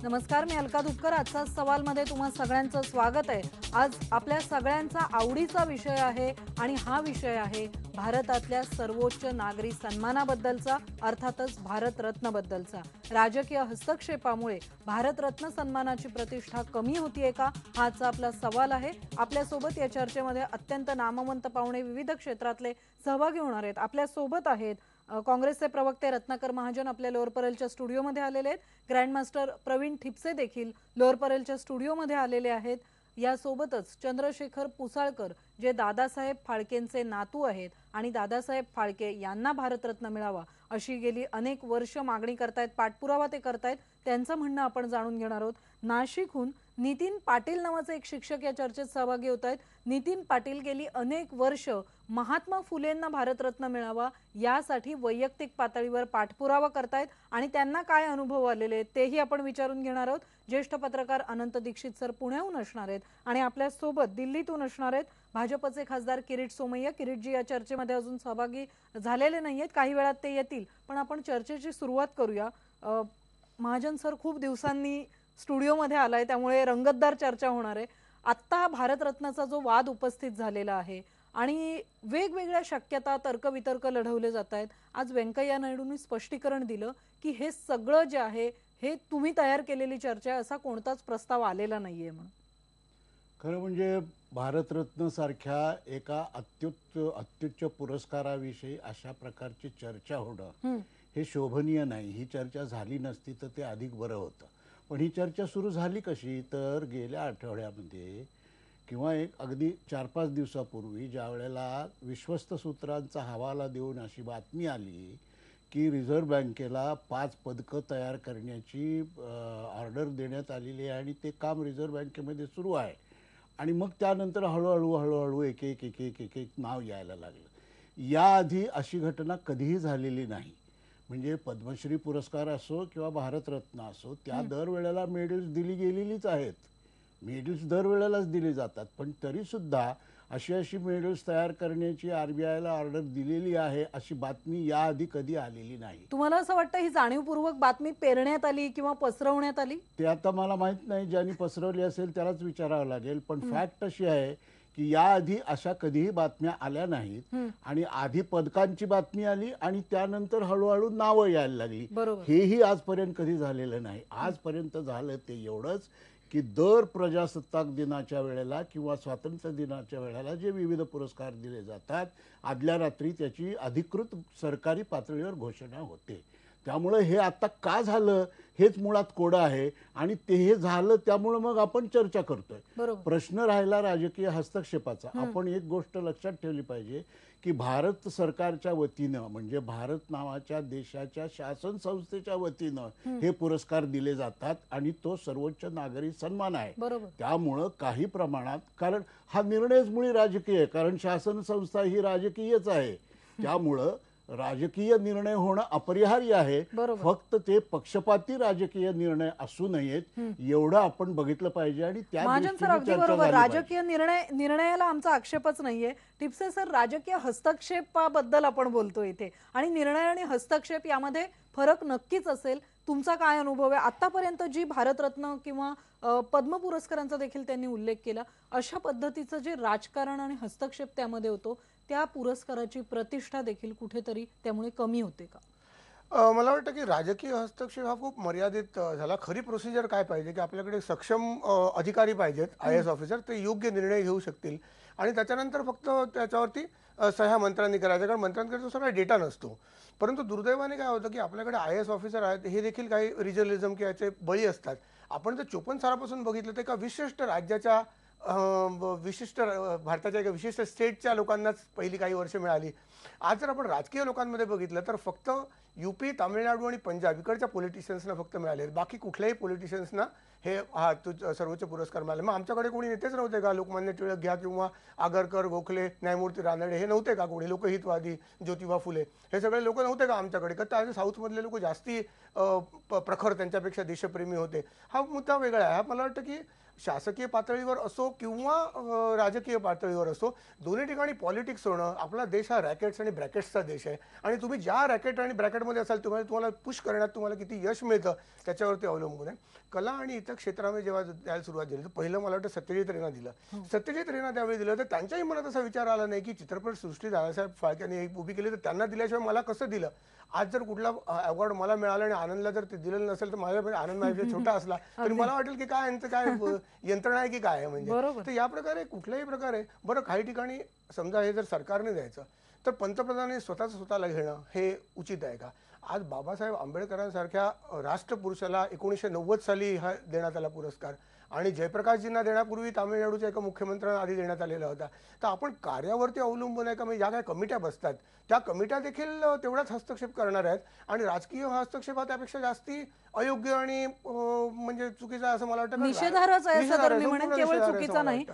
नमस्कार, मी अलका दुधकर. आजचा सवालमध्ये तुम्हा सगळ्यांचं स्वागत आहे. आज आपल्या सगळ्यांचा आवडीचा विषय आहे आणि हा विषय आहे भारतातल्या सर्वोच्च नागरी सन्मानाबद्दलचा, अर्थातच भारतरत्नबद्दलचा. राजकीय हस्तक्षेपामुळे भारतरत्न सन्मानाची प्रतिष्ठा कमी होतीये का, हाच आपला सवाल आहे. आपल्यासोबत या चर्चेमध्ये अत्यंत नामवंत पाहुणे विविध क्षेत्रातले सहभागी होणार आहेत. आपल्यासोबत आहेत काँग्रेसचे प्रवक्ते रत्नाकर महाजन आपल्या लोअर परेलच्या स्टुडिओमध्ये आलेले आहेत. ग्रँडमास्टर प्रवीण ठिपसे देखील लोअर परेलच्या स्टुडिओमध्ये आलेले आहेत. यासोबतच चंद्रशेखर पुसाळकर जे दादासाहेब फाळकेंचे नातू आहेत आणि दादासाहेब फाळके यांना भारतरत्न मिळावा अशी गेली अनेक वर्ष मागणी करतायत, पाठपुरावा ते करतायत. त्यांचं म्हणणं आपण जाणून घेणार आहोत. नाशिकहून नितीन पाटील नावाचे एक शिक्षक या चर्चेत सहभागी होत आहेत. नितीन पाटील गेली अनेक वर्ष महात्मा फुलेंना भारतरत्न मिळावा यासाठी वैयक्तिक पातळीवर पाठपुरावा करतायत आणि त्यांना काय अनुभव आलेले आहेत तेही आपण विचारून घेणार आहोत. ज्येष्ठ पत्रकार अनंत दीक्षित सर पुण्याहून असणार आहेत आणि आपल्या सोबत दिल्लीतून असणार आहेत भाजपचे खासदार किरीट सोमय्या. किरीटजी या चर्चेमध्ये अजून सहभागी झालेले नाहीयेत, काही वेळात ते येतील, पण आपण चर्चेची सुरुवात करूया. महाजन सर खूप दिवसांनी स्टुडिओमध्ये आलाय, त्यामुळे रंगतदार चर्चा होणार आहे. आत्ता भारतरत्नाचा जो वाद उपस्थित झालेला आहे आणि वेगवेगळ्या शक्यता तर्कवितर्क लढवले जात आहेत. आज व्यंकय्या नायडूंनी स्पष्टीकरण दिलं की हे सगळं जे आहे हे तुम्ही तयार केलेली चर्चा आहे, असा कोणताच प्रस्ताव आलेला नाहीये. म्हणून खरं म्हणजे भारतरत्न सारख्या एका अत्युच्च पुरस्काराविषयी अशा प्रकारची चर्चा होणं हे शोभनीय नाही. ही चर्चा झाली नसती तर ते अधिक बरं होतं. पण ही चर्चा सुरू झाली कशी, तर गेल्या आठवड्यामध्ये किंवा एक अगदी 4-5 दिवसापूर्वी ज्या वेळेला विश्वस्त सूत्रांचा हवाला देऊन अशी बातमी आली की रिझर्व्ह बँकेला 5 पदकं तयार करण्याची ऑर्डर देण्यात आलेली आहे आणि ते काम रिझर्व्ह बँकेमध्ये सुरू आहे. आणि मग त्यानंतर हळूहळू एक एक नाव यायला लागलं. याआधी अशी घटना कधीही झालेली नाही. म्हणजे पद्मश्री पुरस्कार असो किंवा भारतरत्न असो, त्या दरवेळेला मेडल्स दिली गेलेलीच आहेत. मेडल्स दरवेळेलाच दिली जातात, पण तरी सुद्धा अशी मेडल्स तयार करण्याची आरबीआयला ऑर्डर दिलेली आहे अशी बातमी याआधी कधी आलेली नाही. तुम्हाला असं वाटतं ही जाणीवपूर्वक बातमी पेरण्यात आली किंवा पसरवण्यात आली? ते आता मला माहित नाही, ज्यांनी पसरवली असेल त्यालाच विचारावं लागेल. पण फॅक्ट अशी आहे की याआधी अशा कधीही बातम्या आल्या नाहीत आणि आधी पदकांची बातमी आली आणि त्यानंतर हळूहळू नावं यायला लागली. हेही आजपर्यंत कधी झालेलं नाही. आजपर्यंत झालं ते एवढंच की दर प्रजासत्ताक दिनाच्या वेळेला किंवा स्वातंत्र्य दिनाच्या वेळेला जे विविध पुरस्कार दिले जातात, आदल्या रात्री त्याची अधिकृत सरकारी पातळीवर घोषणा होते. त्यामुळे हे आता का झालं हेच मुळात कोडं आहे आणि ते हे झालं त्यामुळे मग आपण चर्चा करतोय. प्रश्न राहिला राजकीय हस्तक्षेपाचा. आपण एक गोष्ट लक्षात ठेवली पाहिजे की भारत सरकारच्या वतीनं, म्हणजे भारत नावाच्या देशाच्या शासन संस्थेच्या वतीनं हे पुरस्कार दिले जातात आणि तो सर्वोच्च नागरी सन्मान आहे. त्यामुळं काही प्रमाणात, कारण हा निर्णयच मुळी राजकीय आहे, कारण शासन संस्था ही राजकीयच आहे, त्यामुळं राजकीय निर्णय होणं अपरिहार्य आहे. फक्त ते पक्षपाती राजकीय निर्णय असू नयेत एवढं आपण बघितलं पाहिजे. आणि त्या अगदी बरोबर, राजकीय निर्णयाला आमचा आक्षेपच नाहीये. टिपसे सर, राजकीय हस्तक्षेपाबद्दल आपण बोलतो इथे आणि निर्णय आणि हस्तक्षेप यामध्ये फरक नक्कीच असेल. तुमचा काय अनुभव आहे? आतापर्यंत जी भारतरत्न किंवा पद्म पुरस्कारांचा देखील त्यांनी उल्लेख केला, अशा पद्धतीचं जे राजकारण आणि हस्तक्षेप त्यामध्ये होतो, त्या पुरस्काराची प्रतिष्ठा देखील कुठेतरी त्यामुळे कमी होते का? मला वाटतं की राजकीय हस्तक्षेप हा खूप मर्यादित झाला. खरी प्रोसिजर काय पाहिजे की आपल्याकडे सक्षम अधिकारी पाहिजेत, IAS ऑफिसर, ते योग्य निर्णय घेऊ शकतील आणि त्याच्यानंतर फक्त त्याच्यावरती सह्या मंत्र्यांनी करायच्या, कारण मंत्र्यांकडे तो सगळा डेटा नसतो. परंतु दुर्दैवाने काय होतं की आपल्याकडे IAS ऑफिसर आहेत, हे देखील काही रिजनलिझम किंवा याचे बळी असतात. आपण जर 54 सालापासून बघितलं तर एका विशिष्ट राज्याच्या भारताच्या एका विशिष्ट स्टेटच्या लोकांनाच पहिली काही वर्ष मिळाली. आज जर आपण राजकीय लोकांमध्ये बघितलं तर फक्त UP, तामिळनाडू आणि पंजाब इकडच्या पॉलिटिशियन्सना फक्त मिळाले, बाकी कुठल्याही पॉलिटिशियन्सना हे सर्वोच्च पुरस्कार मिळाले. मग आमच्याकडे कोणी नेतेच नव्हते का? लोकमान्य टिळक घ्या किंवा आगरकर, गोखले, न्यायमूर्ती रानडे हे नव्हते का? कोणी लोकहितवादी, ज्योतिबा फुले, हे सगळे लोक नव्हते का आमच्याकडे? का त्या साऊथमधले लोक जास्ती प्रखर त्यांच्यापेक्षा देशप्रेमी होते? हा मुद्दा वेगळा आहे. मला वाटतं की शासकीय पातळीवर असो किंवा राजकीय पातळीवर असो, दोन्ही ठिकाणी पॉलिटिक्स होणं. आपला देश हा रॅकेट्स आणि ब्रॅकेट्सचा देश आहे आणि तुम्ही ज्या रॅकेट आणि ब्रॅकेटमध्ये असाल तुम्हाला पुश करण्यात तुम्हाला किती यश मिळतं त्याच्यावरती अवलंबून आहे. कला आणि इतर क्षेत्रामध्ये जेव्हा द्यायला सुरुवात झाली तर पहिलं मला वाटतं सत्यजित रेना दिलं. सत्यजित रेना त्यावेळी दिलं तर त्यांच्याही मनात असा विचार आला नाही की चित्रपटसृष्टी दादासाहेब फाळके उभी केली तर त्यांना दिल्याशिवाय मला कसं दिलं. आज जर कुठला अवॉर्ड मला मिळाला आणि आनंदला जर ते दिलेलं नसेल तर माझ्या आनंद माझ्या छोटा असला तरी मला वाटेल की काय यांचं काय यंत्रणा आहे की काय आहे म्हणजे. तर या प्रकारे कुठल्याही प्रकारे बरं काही ठिकाणी समजा हे जर सरकारने द्यायचं तर पंतप्रधानांनी स्वतःला घेणं हे उचित आहे का. आज बाबासाहेब आंबेडकरांसारख्या राष्ट्रपुरुषाला 1990 साली हा देण्यात आला पुरस्कार आणि जयप्रकाशजींना देण्यापूर्वी तामिळनाडूच्या एका मुख्यमंत्र्यांना आधी देण्यात आलेला होता. तर आपण कार्यावरती अवलंबून आहे का. म्हणजे ज्या काही कमिट्या बसतात त्या कमिट्या देखील तेवढाच हस्तक्षेप करणार आहेत आणि राजकीय हस्तक्षेप हा त्यापेक्षा जास्ती अयोग्य आणि म्हणजे चुकीचा असं मला वाटतं. निषेधार्हच आहे असं तर मी म्हणेन, केवळ चुकीचा नाही.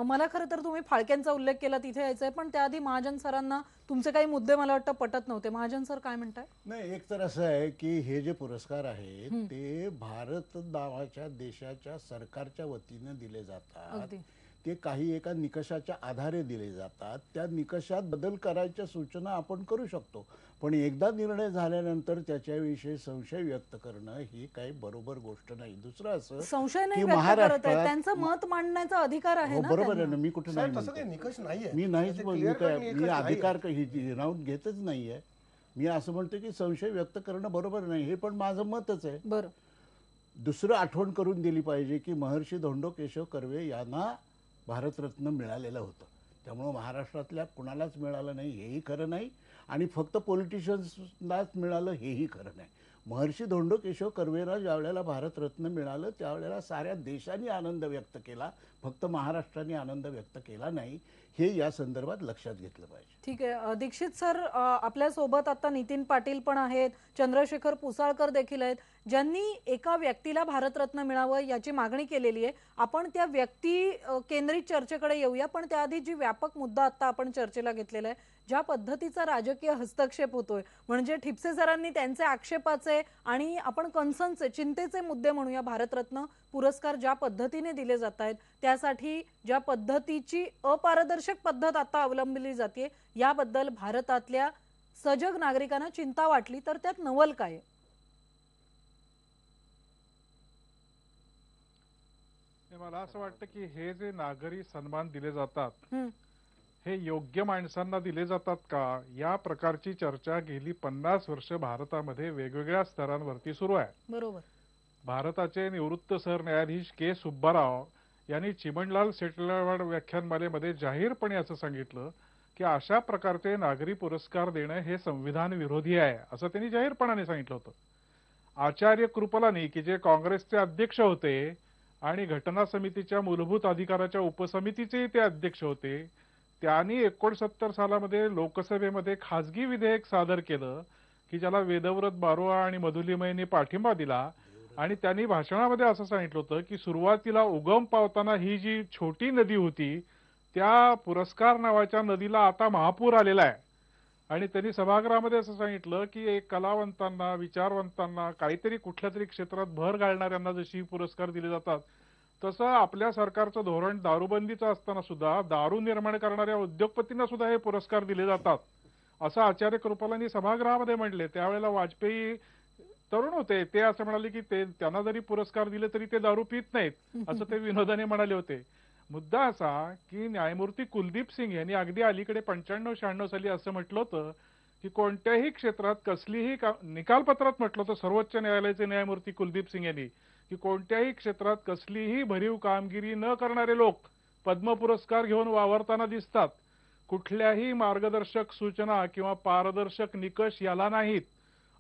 मला खरं तर तुम्ही फाळक्यांचा उल्लेख केला तिथे यायचंय, पण त्याआधी महाजन सरांना तुमचे काही मुद्दे मला वाटतं पटत नव्हते. महाजन सर काय म्हणताय. नाही, एक तर असं आहे की हे जे पुरस्कार आहेत ते भारत नावाच्या देशाच्या सरकारच्या वतीने दिले जातात. ते काही एका निकषाच्या आधारे दिले जातात. त्या निकषात बदल करायच्या सूचना आपण करू शकतो, पण एकदा निर्णय झाल्यानंतर त्याच्याविषयी संशय व्यक्त करणं ही काही बरोबर गोष्ट नाही. दुसरं असं संशय नाही की व्यक्त करत आहे, महाराष्ट्रात त्यांचं मत मांडण्याचा अधिकार आहे ना. बरोबर आहे ना, मी कुठे नाही तसं काही निकष नाहीये. मी नाहीच मी अधिकार हिरावून घेतच नाहीये. मी असं म्हणतो की संशय व्यक्त करणं बरोबर नाही, हे पण माझं मतच आहे. बरं, दुसरं आठवण करून दिली पाहिजे की महर्षी धोंडो केशव कर्वे यांना भारतरत्न मिळालेलं होतं. त्यामुळं महाराष्ट्रातल्या कुणालाच मिळालं नाही हेही खरं नाही आणि फक्त पॉलिटिशियन्सलाच मिळालं हेही खरं नाही. महर्षी धोंडो केशव कर्वेला ज्यावेळेला भारतरत्न मिळालं त्यावेळेला साऱ्या देशाने आनंद व्यक्त केला, फक्त महाराष्ट्राने आनंद व्यक्त केला नाही. हे या संदर्भात लक्षात घेतलं पाहिजे. ठीक आहे. दीक्षित सर, आपल्या सोबत आता नितीन पाटील पण आहेत, चंद्रशेखर पुसाळकर देखील आहेत, ज्यांनी एका व्यक्तीला भारतरत्न मिळावं याची मागणी केलेली आहे. आपण त्या व्यक्ती केंद्रित चर्चेकडे येऊया, पण त्याआधी जी व्यापक मुद्दा आता आपण चर्चेला घेतलेला आहे, ज्या पद्धतीचा राजकीय हस्तक्षेप होतोय, म्हणजे ठिपसे सरांनी त्यांचे आक्षेपाचे आणि आपण कन्सर्नचे चिंतेचे मुद्दे म्हणूया, भारतरत्न पुरस्कार ज्या पद्धतीने दिले जात आहेत त्यासाठी ज्या पद्धतीची अपारदर्शक पद्धत आता अवलंबली जाते याबद्दल भारतातल्या सजग नागरिकांना चिंता वाटली तर त्यात नवल काय. मला असं वाटतं की हे जे नागरी सन्मान दिले जातात हे योग्य माणसांना दिले जातात का, या प्रकारची चर्चा गेली 50 वर्ष भारतामध्ये वेगवेगळ्या स्तरांवरती सुरू आहे. बरोबर. भारताचे निवृत्त सरन्यायाधीश के सुब्बाराव यांनी चिमणलाल सेटलवाड व्याख्यानमालेमध्ये जाहीरपणे असं सांगितलं की अशा प्रकारचे नागरी पुरस्कार देणं हे संविधान विरोधी आहे, असं त्यांनी जाहीरपणाने सांगितलं होतं. आचार्य कृपलानी की जे काँग्रेसचे अध्यक्ष होते आणि घटना समितीच्या मूलभूत अधिकाराच्या उपसमितीचे ते अध्यक्ष होते, त्यांनी 69 सालामध्ये लोकसभेमध्ये खासगी विधेयक सादर केलं की ज्याला वेदव्रत बारोआ आणि मधुलिमयनी पाठिंबा दिला आणि त्यांनी भाषणामध्ये असं सांगितलं होतं की सुरुवातीला उगम पावताना ही जी छोटी नदी होती त्या पुरस्कार नावाच्या नदीला आता महापूर आलेला आहे. आणि त्यांनी सभागृहामध्ये असं सांगितलं की एक कलावंतांना, विचारवंतांना, काहीतरी कुठल्या तरी क्षेत्रात भर घालणाऱ्यांना जशी पुरस्कार दिले जातात तसं आपल्या सरकारचं धोरण दारूबंदीचं असताना सुद्धा दारू निर्माण करणाऱ्या उद्योगपतींना सुद्धा हे पुरस्कार दिले जातात, असं आचार्य कृपलानी सभागृहामध्ये म्हणले. त्यावेळेला वाजपेयी तरुण होते, ते असं म्हणाले की त्यांना जरी पुरस्कार दिले तरी ते दारू पित नाहीत, असं ते विनोदाने म्हणाले होते. मुद्दा असा की न्यायमूर्ती कुलदीप सिंग यांनी अगदी अलीकडे 95-96 साली असं म्हटलं होतं की कोणत्याही क्षेत्रात कसलीही निकालपत्रात म्हटलं होतं सर्वोच्च न्यायालयाचे न्यायमूर्ती कुलदीप सिंग यांनी की कोणत्याही क्षेत्रात कसलीही भरीव कामगिरी न करणारे लोक पद्म पुरस्कार घेऊन वावरताना दिसतात. कुठल्याही मार्गदर्शक सूचना किंवा पारदर्शक निकष याला नाहीत,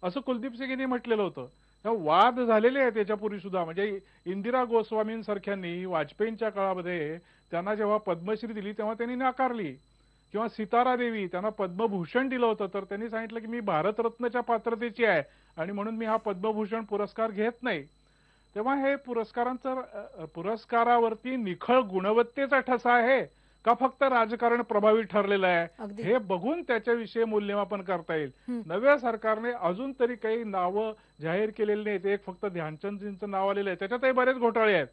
असं कुलदीप सिंग यांनी म्हटलेलं होतं. वाद झालेले आहेत याच्यापूर्वी सुद्धा. म्हणजे इंदिरा गोस्वामींसारख्यांनी वाजपेयींच्या काळामध्ये त्यांना जेव्हा पद्मश्री दिली तेव्हा त्यांनी नाकारली, किंवा सितारा देवी त्यांना पद्मभूषण दिलं होतं तर त्यांनी सांगितलं की मी भारतरत्नच्या पात्रतेची आहे आणि म्हणून मी हा पद्मभूषण पुरस्कार घेत नाही. तेव्हा हे पुरस्कारावरती निखळ गुणवत्तेचा ठसा आहे का फक्त राजकारण प्रभावी ठरलेलं आहे हे बघून त्याच्याविषयी मूल्यमापन करता येईल. नव्या सरकारने अजून तरी काही नावं जाहीर केलेली नाहीत. एक फक्त ध्यानचंदजींचं नाव आलेलं आहे, त्याच्यातही बरेच घोटाळे आहेत.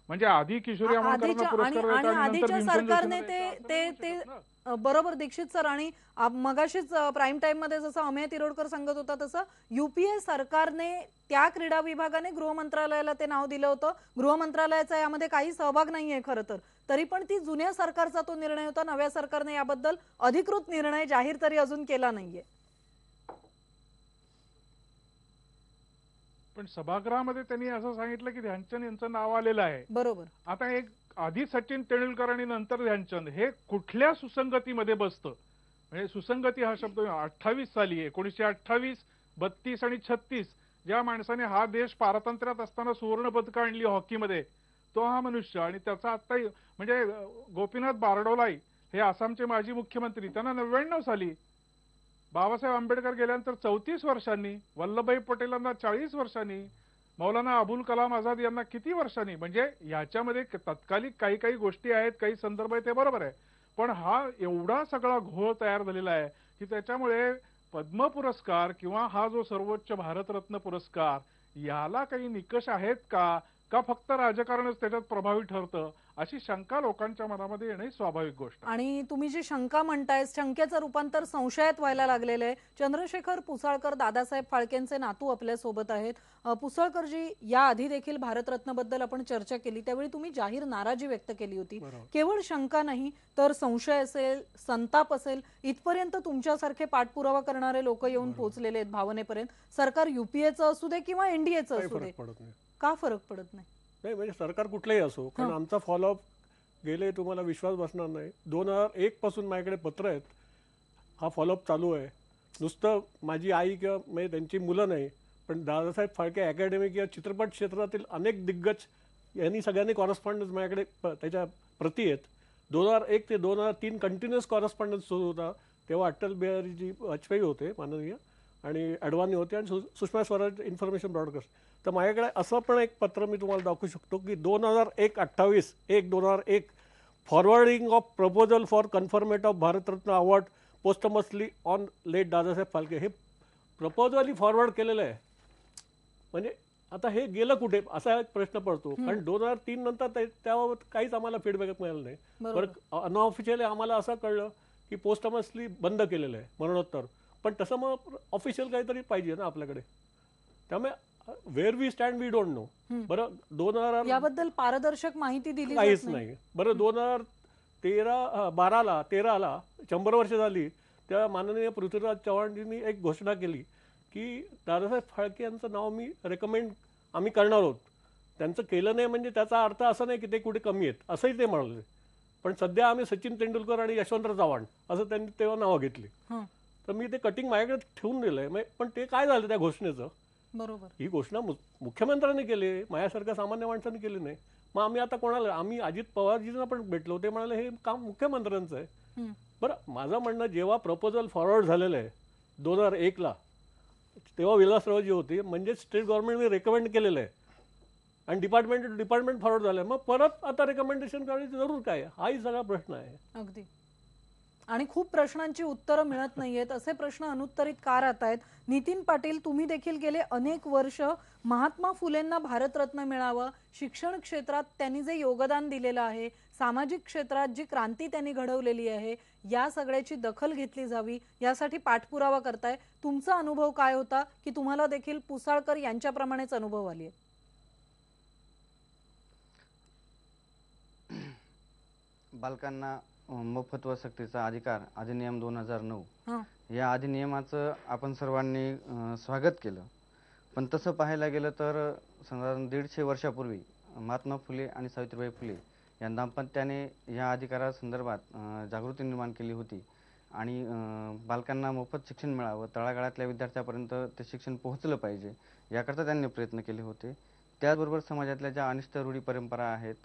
म्हणजे आधी किशोरी आमोणकरांना आधीच्या पुरस्कार आणि द्यायचा आणि नंतर आधीच्या भीमसेन सरकारने जोशींना ते द्यायचा, ते असं ते नाही होऊ शकत ना. बरोबर दीक्षित सर. आणि मगाशीच प्राईम टाइम मध्ये जसं अमेय तिरोडकर सांगत होता तसं युपीए सरकारने त्या क्रीडा विभागाने गृह मंत्रालयाला ते नाव दिलं होतं. गृह मंत्रालयाचा यामध्ये काही सहभाग नाहीये खरं तर. तरी पण ती जुन्या सरकारचा तो निर्णय होता. नव्या सरकारने याबद्दल अधिकृत निर्णय जाहीर तरी अजून केला नाहीये. पण सभागृहामध्ये त्यांनी असं सांगितलं की ध्यानचंद यांचं नाव आलेलं आहे. बरोबर. आता एक आधी सचिन तेंडुलकर आणि नंतर ध्यानचंद हे कुठल्या सुसंगतीमध्ये बसतं? म्हणजे सुसंगती हा शब्द 28 साली 1928, 32 आणि 36 ज्या माणसाने हा देश पारतंत्र्यात असताना सुवर्ण पदकं आणली हॉकीमध्ये, तो हा मनुष्य. आणि त्याचा आता म्हणजे गोपीनाथ बारडोलाई हे आसामचे माजी मुख्यमंत्री, त्यांना 99 साली, बाबासाहेब आंबेडकर गेल्यानंतर 34 वर्षांनी, वल्लभभाई पटेलांना 40 वर्षांनी, मौलाना अबुल कलाम आझाद यांना किती वर्षांनी. म्हणजे याच्यामध्ये तत्कालिक काही काही गोष्टी आहेत, काही संदर्भ आहे, ते बरोबर आहे. पण हा एवढा सगळा घोळ तयार झालेला आहे की त्याच्यामुळे पद्म पुरस्कार किंवा हा जो सर्वोच्च भारतरत्न पुरस्कार याला काही निकष आहेत का फक्त राजकारणच त्याच्यात प्रभावी ठरतं, अशी शंका लोकांच्या मनामध्ये येणे स्वाभाविक गोष्ट आहे. आणि तुम्ही जी शंका म्हणताय, शंकेचं रूपांतर संशयात व्हायला लागलेलं आहे. चंद्रशेखर पुसाळकर दादासाहेब फाळकेंचे नातू आपल्या सोबत आहेत. पुसाळकरजी, या आधी देखील भारतरत्न बद्दल आपण चर्चा केली, त्यावेळी तुम्ही जाहीर नाराजी व्यक्त केली होती. केवळ शंका नाही तर संशय असेल, संताप असेल, इथपर्यंत तुमच्यासारखे पाठपुरावा करणारे लोक येऊन पोहोचलेले आहेत भावनेपर्यंत. सरकार युपीएचं असू दे किंवा एनडीएचं असू दे, का फरक पडत नाही? नाही म्हणजे सरकार कुठलंही असो, कारण आमचा फॉलोअप गेले, तुम्हाला विश्वास बसणार नाही, 2001 पासून माझ्याकडे पत्र आहेत. हा फॉलोअप चालू आहे. नुसतं माझी आई किंवा म्हणजे त्यांची मुलं नाही, पण दादासाहेब फाळके अकॅडमी किंवा चित्रपट क्षेत्रातील अनेक दिग्गज यांनी सगळ्यांनी कॉरस्पॉन्डन्स माझ्याकडे त्याच्या प्रती आहेत. 2001 ते 2003 कंटिन्युअस कॉरस्पॉन्डन्स सुरू होता. तेव्हा अटल बिहारीजी वाजपेयी होते माननीय, आणि अडवाणी होते, आणि सुषमा स्वराज इन्फॉर्मेशन ब्रॉडकास्ट. तर माझ्याकडे असं पण एक पत्र मी तुम्हाला दाखवू शकतो की 2001 forwarding of proposal for conferment of Bharat Ratna award posthumously on late Dadasaheb Phalke, हे प्रपोजल फॉरवर्ड केलेलं आहे. म्हणजे आता हे गेलं कुठे असा एक प्रश्न पडतो, कारण 2003 नंतर त्याबाबत काहीच आम्हाला फीडबॅक मिळाला नाही. बरं, अनऑफिशियली आम्हाला असं कळलं की पोस्टमसली बंद केलेलं आहे मरणोत्तर, पण तसं मग ऑफिशियल काहीतरी पाहिजे ना आपल्याकडे. त्यामुळे where we stand we don't know. बरं, 2000 याबद्दल पारदर्शक माहिती दिली काहीच नाही. बरं, 2013ला 100 वर्ष झाली, त्या माननीय पृथ्वीराज चव्हाणजींनी एक घोषणा केली की दादासाहेब फाळके यांचं नाव आम्ही करणार आहोत. त्यांचं केलं नाही म्हणजे त्याचा अर्थ असा नाही की ते कुठे कमी आहेत, असंही ते म्हणाले. पण सध्या आम्ही सचिन तेंडुलकर आणि यशवंतराव चव्हाण असं त्यांनी तेव्हा नावं घेतली. तर मी ते कटिंग माझ्याकडे ठेवून दिलंय. पण ते काय झालं त्या घोषणेचं? बरोबर. ही घोषणा मुख्यमंत्र्यांनी केली, माझ्यासारख्या सामान्य माणसांनी केली नाही. मग आम्ही आता कोणाला, आम्ही अजित पवारजींना पण भेटलो, ते म्हणाले हे काम मुख्यमंत्र्यांचं आहे. बरं, माझं म्हणणं, जेव्हा प्रपोजल फॉरवर्ड झालेलं आहे 2001ला, तेव्हा विलासरावजी होते, म्हणजे स्टेट गव्हर्नमेंटने रेकमेंड केलेलं आहे, आणि डिपार्टमेंट फॉरवर्ड झालंय. मग परत आता रेकमेंडेशन करायची जरूर काय? हाही सगळा प्रश्न आहे. अगदी. आणि खूप प्रश्नांची उत्तरं मिळत नाहीयेत. असे प्रश्न अनुत्तरित का राहत आहेत? नितीन पाटील, तुम्ही देखील गेले अनेक वर्ष महात्मा फुलेंना भारतरत्न मिळावं, शिक्षण क्षेत्रात त्यांनी जे योगदान दिलेलं आहे, सामाजिक क्षेत्रात जी क्रांती त्यांनी घडवलेली आहे, या सगळ्याची दखल घेतली जावी यासाठी पाठपुरावा करताय. तुमचा अनुभव काय होता की तुम्हाला देखील पुसाळकर यांच्याप्रमाणेच अनुभव आले? बालकांना मोफत व सक्तीचा अधिकार अधिनियम 2009, या अधिनियमाचं आपण सर्वांनी स्वागत केलं. पण तसं पाहायला गेलं तर साधारण 150 वर्षापूर्वी महात्मा फुले आणि सावित्रीबाई फुले या दाम्पत्याने या अधिकारासंदर्भात जागृती निर्माण केली होती, आणि बालकांना मोफत शिक्षण मिळावं, तळागाळातल्या विद्यार्थ्यापर्यंत ते शिक्षण पोहोचलं पाहिजे, याकरता त्यांनी प्रयत्न केले होते. त्याचबरोबर समाजातल्या ज्या अनिष्ट रूढी परंपरा आहेत,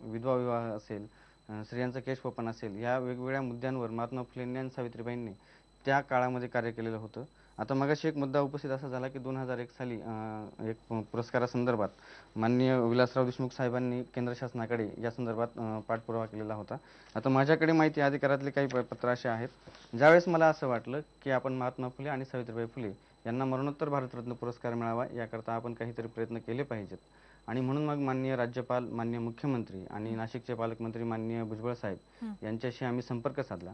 विधवा विवाह असेल, स्त्रियांचं केशवपन असेल, या वेगवेगळ्या मुद्द्यांवर महात्मा फुलेंनी आणि सावित्रीबाईंनी त्या काळामध्ये कार्य केलेलं होतं. आता मगाशी एक मुद्दा उपस्थित असा झाला की 2001 साली एक पुरस्कारासंदर्भात माननीय विलासराव देशमुख साहेबांनी केंद्र शासनाकडे या संदर्भात पाठपुरावा केलेला होता. आता माझ्याकडे माहिती अधिकारातले काही पत्र असे आहेत, ज्यावेळेस मला असं वाटलं की आपण महात्मा फुले आणि सावित्रीबाई फुले यांना मरणोत्तर भारतरत्न पुरस्कार मिळावा, याकरता आपण काहीतरी प्रयत्न केले पाहिजेत. आणि म्हणून मग माननीय राज्यपाल, माननीय मुख्यमंत्री आणि नाशिकचे पालकमंत्री माननीय भुजबळ साहेब यांच्याशी आम्ही संपर्क साधला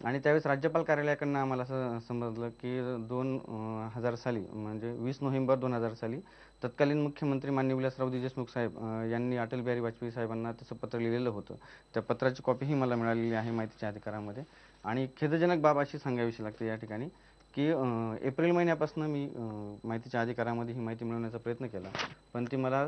आणि त्यावेळेस राज्यपाल कार्यालयाकडनं आम्हाला असं समजलं की 2000 साली म्हणजे 20 नोव्हेंबर 2000 साली तत्कालीन मुख्यमंत्री माननीय विलासराव देशमुख साहेब यांनी अटल बिहारी वाजपेयी साहेबांना तसं पत्र लिहिलेलं होतं. त्या पत्राची कॉपीही मला मिळालेली आहे माहितीच्या अधिकारामध्ये. आणि खेदजनक बाब अशी सांगावीशी लागते या ठिकाणी की एप्रिल महिन्यापासून मी माहितीच्या अधिकारामध्ये ही माहिती मिळवण्याचा प्रयत्न केला, पण ती मला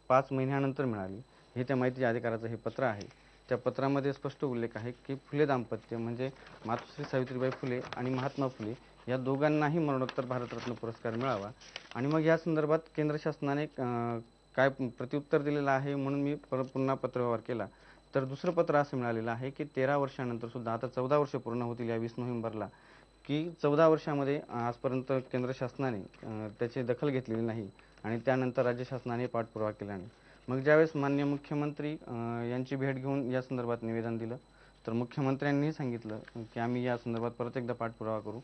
5 महिन्यानंतर मिळाली. हे त्या माहितीच्या अधिकाराचं हे पत्र आहे. त्या पत्रामध्ये स्पष्ट उल्लेख आहे की फुले दाम्पत्य म्हणजे मातोश्री सावित्रीबाई फुले आणि महात्मा फुले या दोघांनाही मरणोत्तर भारतरत्न पुरस्कार मिळावा. आणि मग या संदर्भात केंद्र शासनाने काय प्रत्युत्तर दिलेलं आहे म्हणून मी पुन्हा पत्रव्यवहार केला. तर दुसरं पत्र असं मिळालेलं आहे की 13 वर्षानंतर सुद्धा, आता 14 वर्ष पूर्ण होतील या 20 नोव्हेंबरला, की 14 वर्षामध्ये आजपर्यंत केंद्र शासनाने त्याची दखल घेतलेली नाही आणि त्यानंतर राज्य शासनाने पाठपुरावा केला नाही. मग ज्यावेळेस माननीय मुख्यमंत्री यांची भेट घेऊन या संदर्भात निवेदन दिलं तर मुख्यमंत्र्यांनी सांगितलं की आम्ही या संदर्भात परत एकदा पाठपुरावा करू.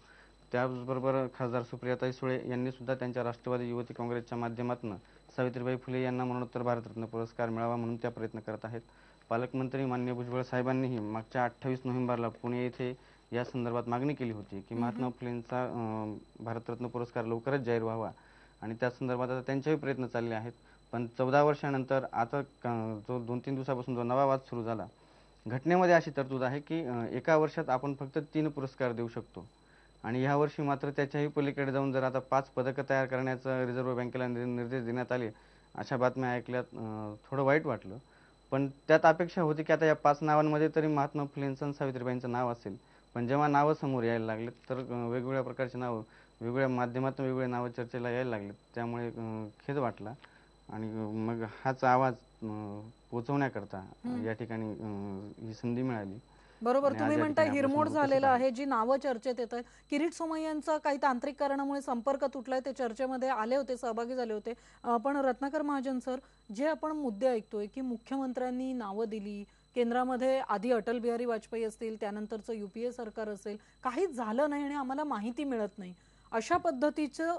त्याचबरोबर खासदार सुप्रियाताई सुळे यांनी सुद्धा त्यांच्या राष्ट्रवादी युवती काँग्रेसच्या माध्यमातून सावित्रीबाई फुले यांना मरणोत्तर भारतरत्न पुरस्कार मिळावा म्हणून त्या प्रयत्न करत आहेत. पालकमंत्री माननीय भुजबळ साहेबांनीही मागच्या 28 नोव्हेंबरला पुणे येथे या संदर्भात मागणी केली होती की महात्मा फुलेंचा भारतरत्न पुरस्कार लवकरच जाहीर व्हावा आणि त्या संदर्भात आता त्यांचेही प्रयत्न चालले आहेत. पण 14 वर्षानंतर आता जो 2-3 दिवसापासून जो नवा वाद सुरू झाला, घटनेमध्ये अशी तरतूद आहे की एका वर्षात आपण फक्त 3 पुरस्कार देऊ शकतो आणि ह्या वर्षी मात्र त्याच्याही पलीकडे जाऊन जर आता 5 पदकं तयार करण्याचा रिझर्व्ह बँकेला निर्देश देण्यात आले, अशा बातम्या ऐकल्यात थोडं वाईट वाटलं. पण त्यात अपेक्षा होती की आता या 5 नावांमध्ये तरी महात्मा फुलेंचं आणि सावित्रीबाईंचं नाव असेल. पण जेव्हा नावं समोर यायला लागलेत तर वेगवेगळ्या प्रकारची नावं, वेगवेगळ्या माध्यमातून वेगवेगळे नावं चर्चेला यायला लागलेत. त्यामुळे खेद वाटला आणि मग हाच आवाज पोहोचवण्याकरता या ठिकाणी ही संधी मिळाली. बरोबर, आणि आज तुम्ही या म्हणताय ठिकाणी हिरमोड आपल्यासमोर झालेलं उपस्थित आहे, जी नावं चर्चेत येत आहेत. किरीट सोमय्यांचा काही तांत्रिक कारणामुळे संपर्क तुटलाय, ते चर्चेमध्ये आले होते, सहभागी झाले होते. पण रत्नाकर महाजन सर, जे आपण मुद्दे ऐकतोय की मुख्यमंत्र्यांनी नावं दिली, केंद्रामध्ये आधी अटल बिहारी वाजपेयी असतील, त्यानंतरचं UPA सरकार असेल, काहीच झालं नाही आणि आम्हाला माहिती मिळत नाही, अशा पद्धतीचं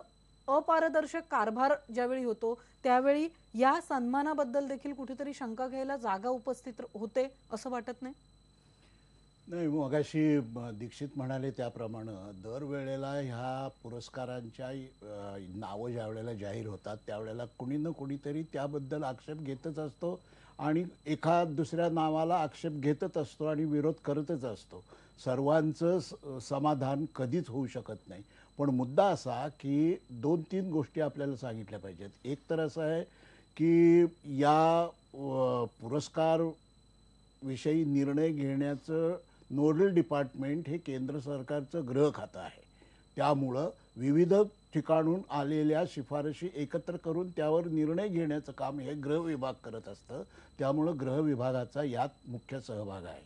अपारदर्शक कारभार ज्यावेळी होतो त्यावेळी या सन्मानाबद्दल देखील कुठेतरी शंका घ्यायला जागा उपस्थित होते, असं वाटत नाही? नाही, मगाशी दीक्षित म्हणाले त्याप्रमाणे दरवेळेला ह्या पुरस्कारांच्या नावं ज्या वेळेला जाहीर होतात त्यावेळेला कुणी ना कुणीतरी त्याबद्दल आक्षेप घेतच असतो आणि एका दुसऱ्या नावाला आक्षेप घेतच असतो आणि विरोध करतच असतो. सर्वांचं समाधान कधीच होऊ शकत नाही. पण मुद्दा असा की 2-3 गोष्टी आपल्याला सांगितल्या पाहिजेत. एक तर असं आहे की या पुरस्कार विषयी निर्णय घेण्याचं नोडल डिपार्टमेंट हे केंद्र सरकारचं गृह खातं आहे. त्यामुळं विविध ठिकाणून आलेल्या शिफारशी एकत्र करून त्यावर निर्णय घेण्याचं काम हे गृह विभाग करत असतं. त्यामुळं गृह विभागाचा यात मुख्य सहभाग आहे.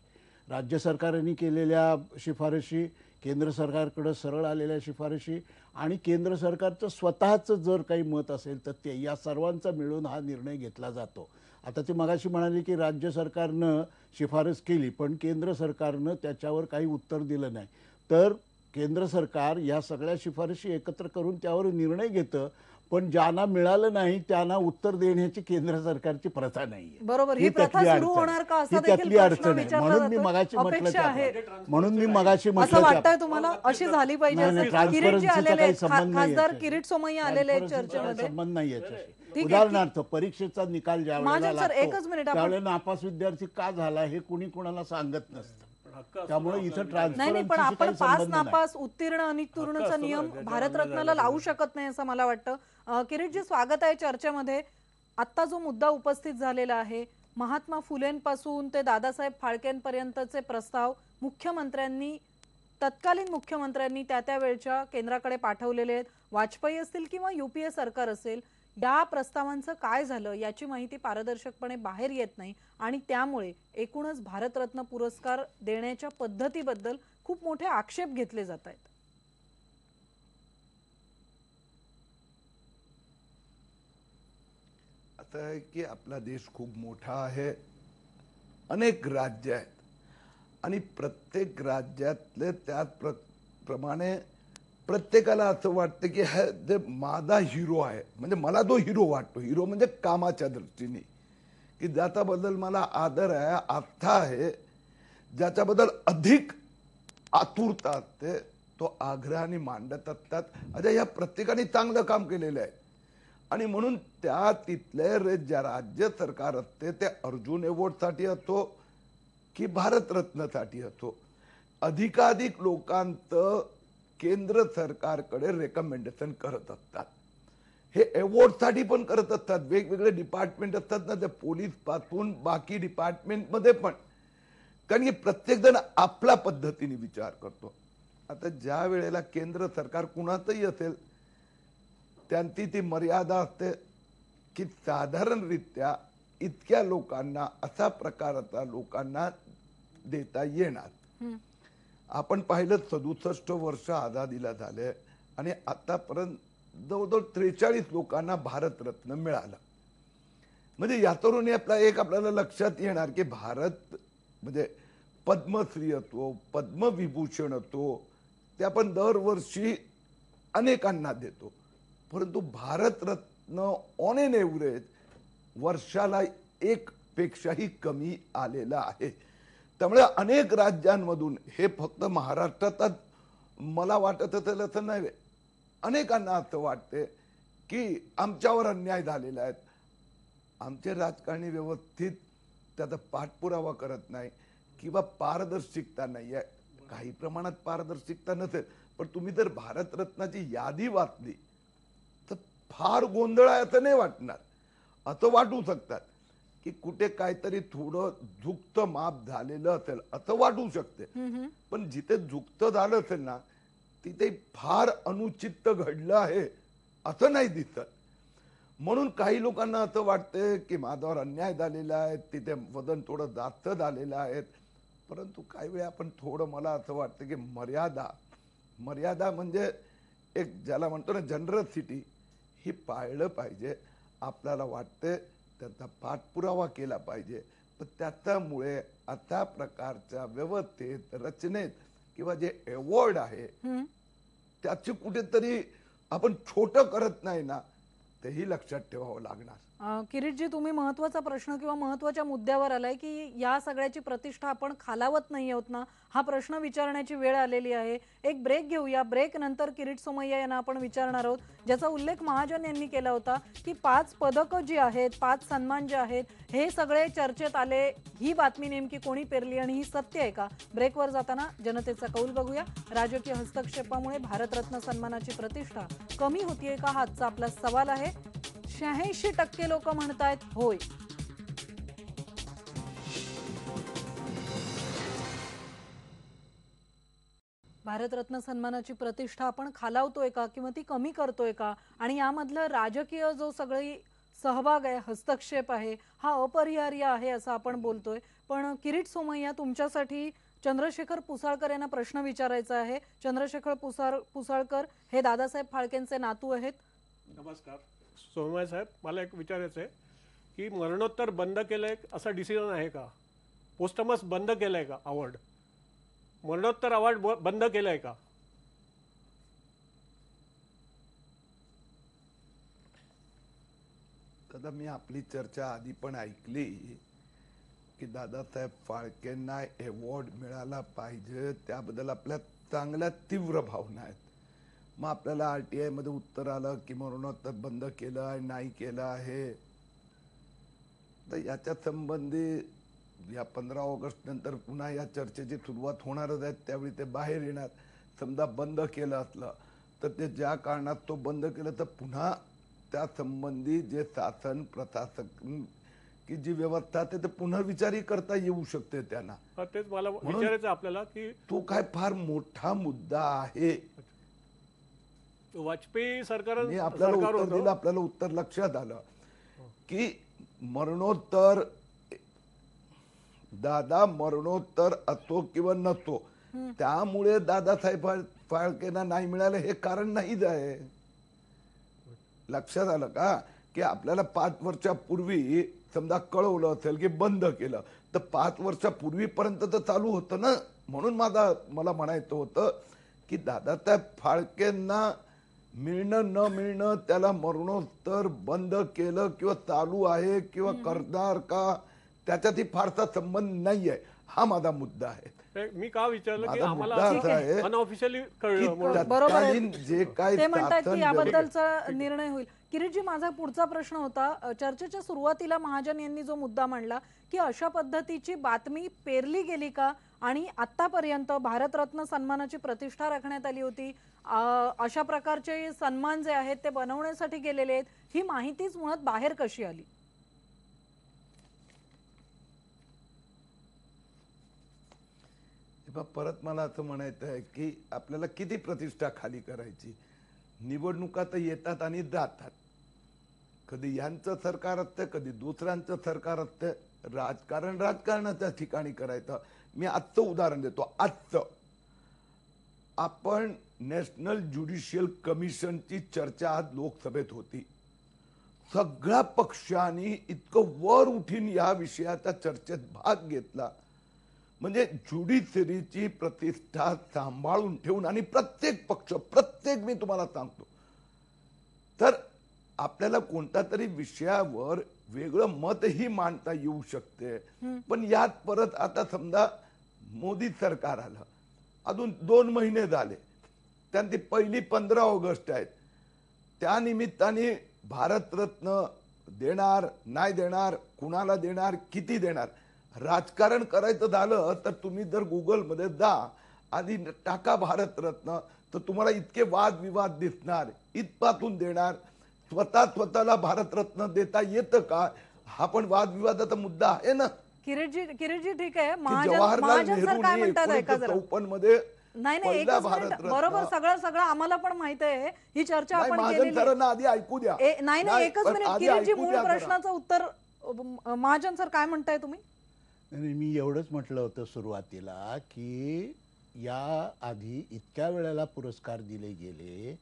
राज्य सरकारने केलेल्या शिफारशी, केंद्र सरकारकडे सरळ आलेल्या शिफारशी आणि केंद्र सरकारचं स्वतःचं जर काही मत असेल तर ते या सर्वांचा मिळून हा निर्णय घेतला जातो. आता ते मगाशी म्हणाले की राज्य सरकारनं शिफारस केली पण केंद्र सरकारनं त्याच्यावर काही उत्तर दिलं नाही. तर केंद्र सरकार या सगळ्या शिफारशी एकत्र करून त्यावर निर्णय घेतं, पण ज्यांना मिळालं नाही त्यांना उत्तर देण्याची केंद्र सरकारची प्रथा नाहीये. बरोबर, ही प्रथा सुरू होणार का असा देखील प्रश्न विचारला म्हणून मी जातो. मगाशी अपेक्षा आहे म्हटलं असं वाटतंय तुम्हाला अशी झाली पाहिजे नाही, असं? किरीट जे ट्रान्सपरन्सीचा आलेले काही संबंध नाही खासदार याच्याशी. किरीट सोमय्या आलेले आहेत ट्रान्सपरन्सीचा काही चर्चेमध्ये. संबंध नाही याच्याशी. ठीक आहे, उदाहरणार्थ परीक्षेचा निकाल ज्या वेळेला महाजन सर, लागतो, एकच मिनिट आपण- त्यावेळेला नापास विद्यार्थी का झाला हे कुणी कुणाला सांगत नसतं. त्यामुळे इथं नाही नाही, पण ट्रान्सपरन्सीशी आपण काही पास संबंध नाही. नापास उत्तीर्ण अनित्तीर्णचा नियम भारतरत्नाला लावू शकत नाही असं मला वाटतं. किरीटजी, स्वागत आहे चर्चेमध्ये. आत्ता जो मुद्दा उपस्थित झालेला आहे, महात्मा फुलेंपासून ते दादासाहेब फाळकेंपर्यंतचे प्रस्ताव मुख्यमंत्र्यांनी, तत्कालीन मुख्यमंत्र्यांनी त्या वेळच्या केंद्राकडे पाठवलेले आहेत. वाजपेयी असतील किंवा UPA सरकार असेल, या प्रस्तावांचं काय झालं याची माहिती पारदर्शकपणे बाहेर येत नाही आणि त्यामुळे एकूणच भारतरत्न पुरस्कार देण्याच्या पद्धतीबद्दल खूप मोठे आक्षेप घेतले जात आहेत. आता आहे की आपला देश खूप मोठा आहे, अनेक राज्य आहेत आणि प्रत्येक राज्यातले त्याच प्रमाणे प्रत्येकाला असं वाटतं की हा जे माझा हिरो आहे, म्हणजे मला जो हिरो वाटतो, हिरो म्हणजे कामाच्या दृष्टीने, की ज्याच्याबद्दल मला आदर आहे, आस्था आहे, ज्याच्याबद्दल अधिक आतुरता असते, तो आग्रहाने मांडत असतात. अजय या प्रत्येकाने चांगलं काम केलेलं आहे आणि म्हणून त्या तिथले ज्या राज्य सरकार असते ते अर्जुन अवॉर्डसाठी असो की भारतरत्नसाठी असो, अधिकाधिक लोकांचं केंद्र सरकारकडे रेकमेंडेशन करत असतात. हे अवॉर्डसाठी पण करत असतात. वेगवेगळे डिपार्टमेंट असतात ना, ते पोलीस पासून बाकी डिपार्टमेंटमध्ये पण, कारण की प्रत्येक जण आपल्या पद्धतीने विचार करतो. आता ज्या वेळेला केंद्र सरकार कुणाचंही असेल, त्यांची ती मर्यादा असते की साधारणरित्या इतक्या लोकांना, असा प्रकारचा लोकांना देता येणार. आपण पाहिलं 67 वर्ष आझादीला झाले आणि आतापर्यंत जवळजवळ 43 लोकांना भारतरत्न मिळाला. म्हणजे यातून आपल्याला लक्षात येणार की भारत म्हणजे पद्मश्री असो, पद्मविभूषण असो, ते आपण दरवर्षी अनेकांना देतो, परंतु भारतरत्न ऑन एन एव्हरेज वर्षाला 1 पेक्षाही कमी आलेला आहे. त्यामुळे अनेक राज्यांमधून, हे फक्त महाराष्ट्रात मला वाटत असेल असं नाही, अनेकांना असं वाटते की आमच्यावर अन्याय झालेला आहे. आमचे राजकारणी व्यवस्थित त्याचा पाठपुरावा करत नाही किंवा पारदर्शकता नाही आहे. काही प्रमाणात पारदर्शकता नसेल, पण तुम्ही जर भारतरत्नाची यादी वाचली तर फार गोंधळ आहे असं नाही वाटणार. असं वाटू शकतात की कुठे काहीतरी थोडं झुकतं माप झालेलं असेल असं वाटू शकते, पण जिथे झुकतं झालं असेल ना, तिथे फार अनुचित घडलं आहे असं नाही दिसत. म्हणून काही लोकांना असं वाटतं की माझ्यावर अन्याय झालेला आहे, तिथे वजन थोडं जास्त झालेलं आहे. परंतु काही वेळा आपण थोडं, मला असं वाटतं की मर्यादा म्हणजे एक ज्याला म्हणतो ना जनरसिटी, ही पाळलं पाहिजे. आपल्याला वाटते त्याचा पाठपुरावा केला पाहिजे, पण त्याच्यामुळे अशा प्रकारच्या व्यवस्थेत, रचनेत किंवा जे अवॉर्ड आहे त्याची कुठेतरी आपण छोटं करत नाही ना, तेही लक्षात ठेवावं लागणार. किरीटजी, तुम्ही महत्वाचा प्रश्न किंवा महत्वाच्या मुद्द्यावर आलाय की या सगळ्याची प्रतिष्ठा आपण खालावत नाही आहोत ना, हा प्रश्न विचारण्याची वेळ आलेली आहे. एक ब्रेक घेऊया. ब्रेक नंतर किरीट सोमय्या यांना आपण विचारणार आहोत, ज्याचा उल्लेख महाजन यांनी केला होता की 5 पदकं जी आहेत, 5 सन्मान जे आहेत, हे सगळे चर्चेत आले. ही बातमी नेमकी कोणी पेरली आणि ही सत्य आहे का? ब्रेकवर जाताना जनतेचा कौल बघूया. राजकीय हस्तक्षेपामुळे भारतरत्न सन्मानाची प्रतिष्ठा कमी होतीये का, हा आजचा आपला सवाल आहे. 86% लोक म्हणतायत होय. भारतरत्न सन्मानाची प्रतिष्ठा आपण खालावतोय का किंवा ती कमी करतोय का, आणि यामधलं राजकीय जो सगळी सहभाग आहे, हस्तक्षेप आहे, हा अपरिहार्य आहे असं आपण बोलतोय. पण किरीट सोमय्या, तुमच्यासाठी चंद्रशेखर पुसाळकर यांना प्रश्न विचारायचा आहे. चंद्रशेखर पुसाळकर हे दादासाहेब फाळकेंचे नातू आहेत. नमस्कार सोमय्या साहेब, मला एक विचारायचं आहे की मरणोत्तर बंद केलंय असा डिसिजन आहे का? पोस्टमस बंद केलंय का अवॉर्ड? मरणोत्तर अवॉर्ड बंद केलंय का? दादा, मी आपली चर्चा आधी पण ऐकली की दादासाहेब फाळकेंना अवॉर्ड मिळाला पाहिजे, त्याबद्दल आपल्या चांगल्या तीव्र भावना आहेत. मग आपल्याला RTI मध्ये उत्तर आलं की मरणोत्तर बंद केलं आहे, नाही केलं आहे. तर याच्या संबंधी या 15 ऑगस्ट नंतर पुन्हा या चर्चेची सुरुवात होणारच आहे. त्यावेळी ते बाहेर येणार. समजा बंद केलं असलं तर ते ज्या कारणात तो बंद केलं, तर पुन्हा त्या संबंधी जे शासन प्रशासक की जी व्यवस्था आहे ते पुन्हा विचारी करता येऊ शकते त्यांना. तेच मला विचारायचं आपल्याला की तो काय फार मोठा मुद्दा आहे. वाजपेयी सरकार आपल्याला उत्तर लक्षात आलं की मरणोत्तर, दादा मरणोत्तर असो किंवा नसो, त्यामुळे दादासाहेब फाळकेंना नाही मिळालं हे कारण नाहीच आहे. लक्षात आलं का की आपल्याला 5 वर्षापूर्वी समजा कळवलं असेल की बंद केलं, तर 5 वर्षापूर्वीपर्यंत तर चालू होतं ना. म्हणून मला म्हणायचं होतं की दादासाहेब फाळकेंना मिळणं न मिळणं, त्याला मरणोत्तर बंद केलं किंवा चालू आहे किंवा करणार का, त्याच्यातही फारसा संबंध नाहीये. हा माझा मुद्दा आहे. मी का विचारलं की माझा आम्हाला मुद्दा असा आहे अनऑफिशियली की कळलं म्हणून. बरोबर आहे. तत्कालीन जे काय ते म्हणतात चाचण की याबद्दलचा निर्णय होईल. किरीटजी, माझा पुढचा प्रश्न होता, चर्चेच्या सुरुवातीला महाजन यांनी जो मुद्दा मांडला की अशा पद्धतीची बातमी पेरली गेली का, आणि आतापर्यंत भारतरत्न सन्मानाची प्रतिष्ठा राखण्यात आली होती, अशा प्रकारचे सन्मान जे आहेत ते बनवण्यासाठी गेलेले आहेत, ही माहितीच मुळात बाहेर कशी आली? परत मला असं म्हणायचं आहे की आपल्याला किती प्रतिष्ठा खाली करायची. निवडणुका तर येतात आणि जातात, कधी यांचं सरकार असतं, कधी दुसऱ्यांचं सरकार असतं. राजकारण राजकारणाच्या ठिकाणी करायचं. मी आजचं उदाहरण देतो. आजचं आपण नॅशनल ज्युडिशियल कमिशनची चर्चा आज लोकसभेत होती. सगळ्या पक्षांनी इतकं वर उठून या विषयाच्या चर्चेत भाग घेतला. म्हणजे ज्युडिशरीची प्रतिष्ठा सांभाळून ठेवून, आणि प्रत्येक पक्ष, प्रत्येक, मी तुम्हाला सांगतो, तर आपल्याला कोणत्या तरी विषयावर वेगळं मतही मांडता येऊ शकते. पण यात परत आता समजा मोदी सरकार आलं, अजून 2 महिने झाले, त्यांची पहिली 15 ऑगस्ट आहेत, त्या निमित्ताने भारतरत्न देणार नाही देणार, कुणाला देणार, किती देणार, राजकारण करायचं झालं तर तुम्ही जर गुगलमध्ये जा आधी टाका भारतरत्न, तर तुम्हाला इतके वादविवाद दिसणार. इथपासून देणार, स्वतःला भारतरत्न देता येतं का, हा पण वादविवादाचा मुद्दा आहे ना. किरीटजी ठीक आहे, जवाहरलाल महाजन सर काय म्हणतात ऐका जरा. 1954 मध्ये नाही पहिला एकच मिनिट. भारतरत्न. बरोबर, सगळं आम्हाला पण माहित आहे, ही चर्चा आपण महाजन केलेली आहे. सरांना आधी ऐकू द्या. नाही एकच पण मिनिट. आधी किरीटजी, ऐकू मूळ द्या जरा. प्रश्नाचं उत्तर महाजन सर काय म्हणताय तुम्ही? नाही, मी एवढंच म्हटलं होतं सुरुवातीला की या आधी इतक्या वेळेला पुरस्कार दिले गेले,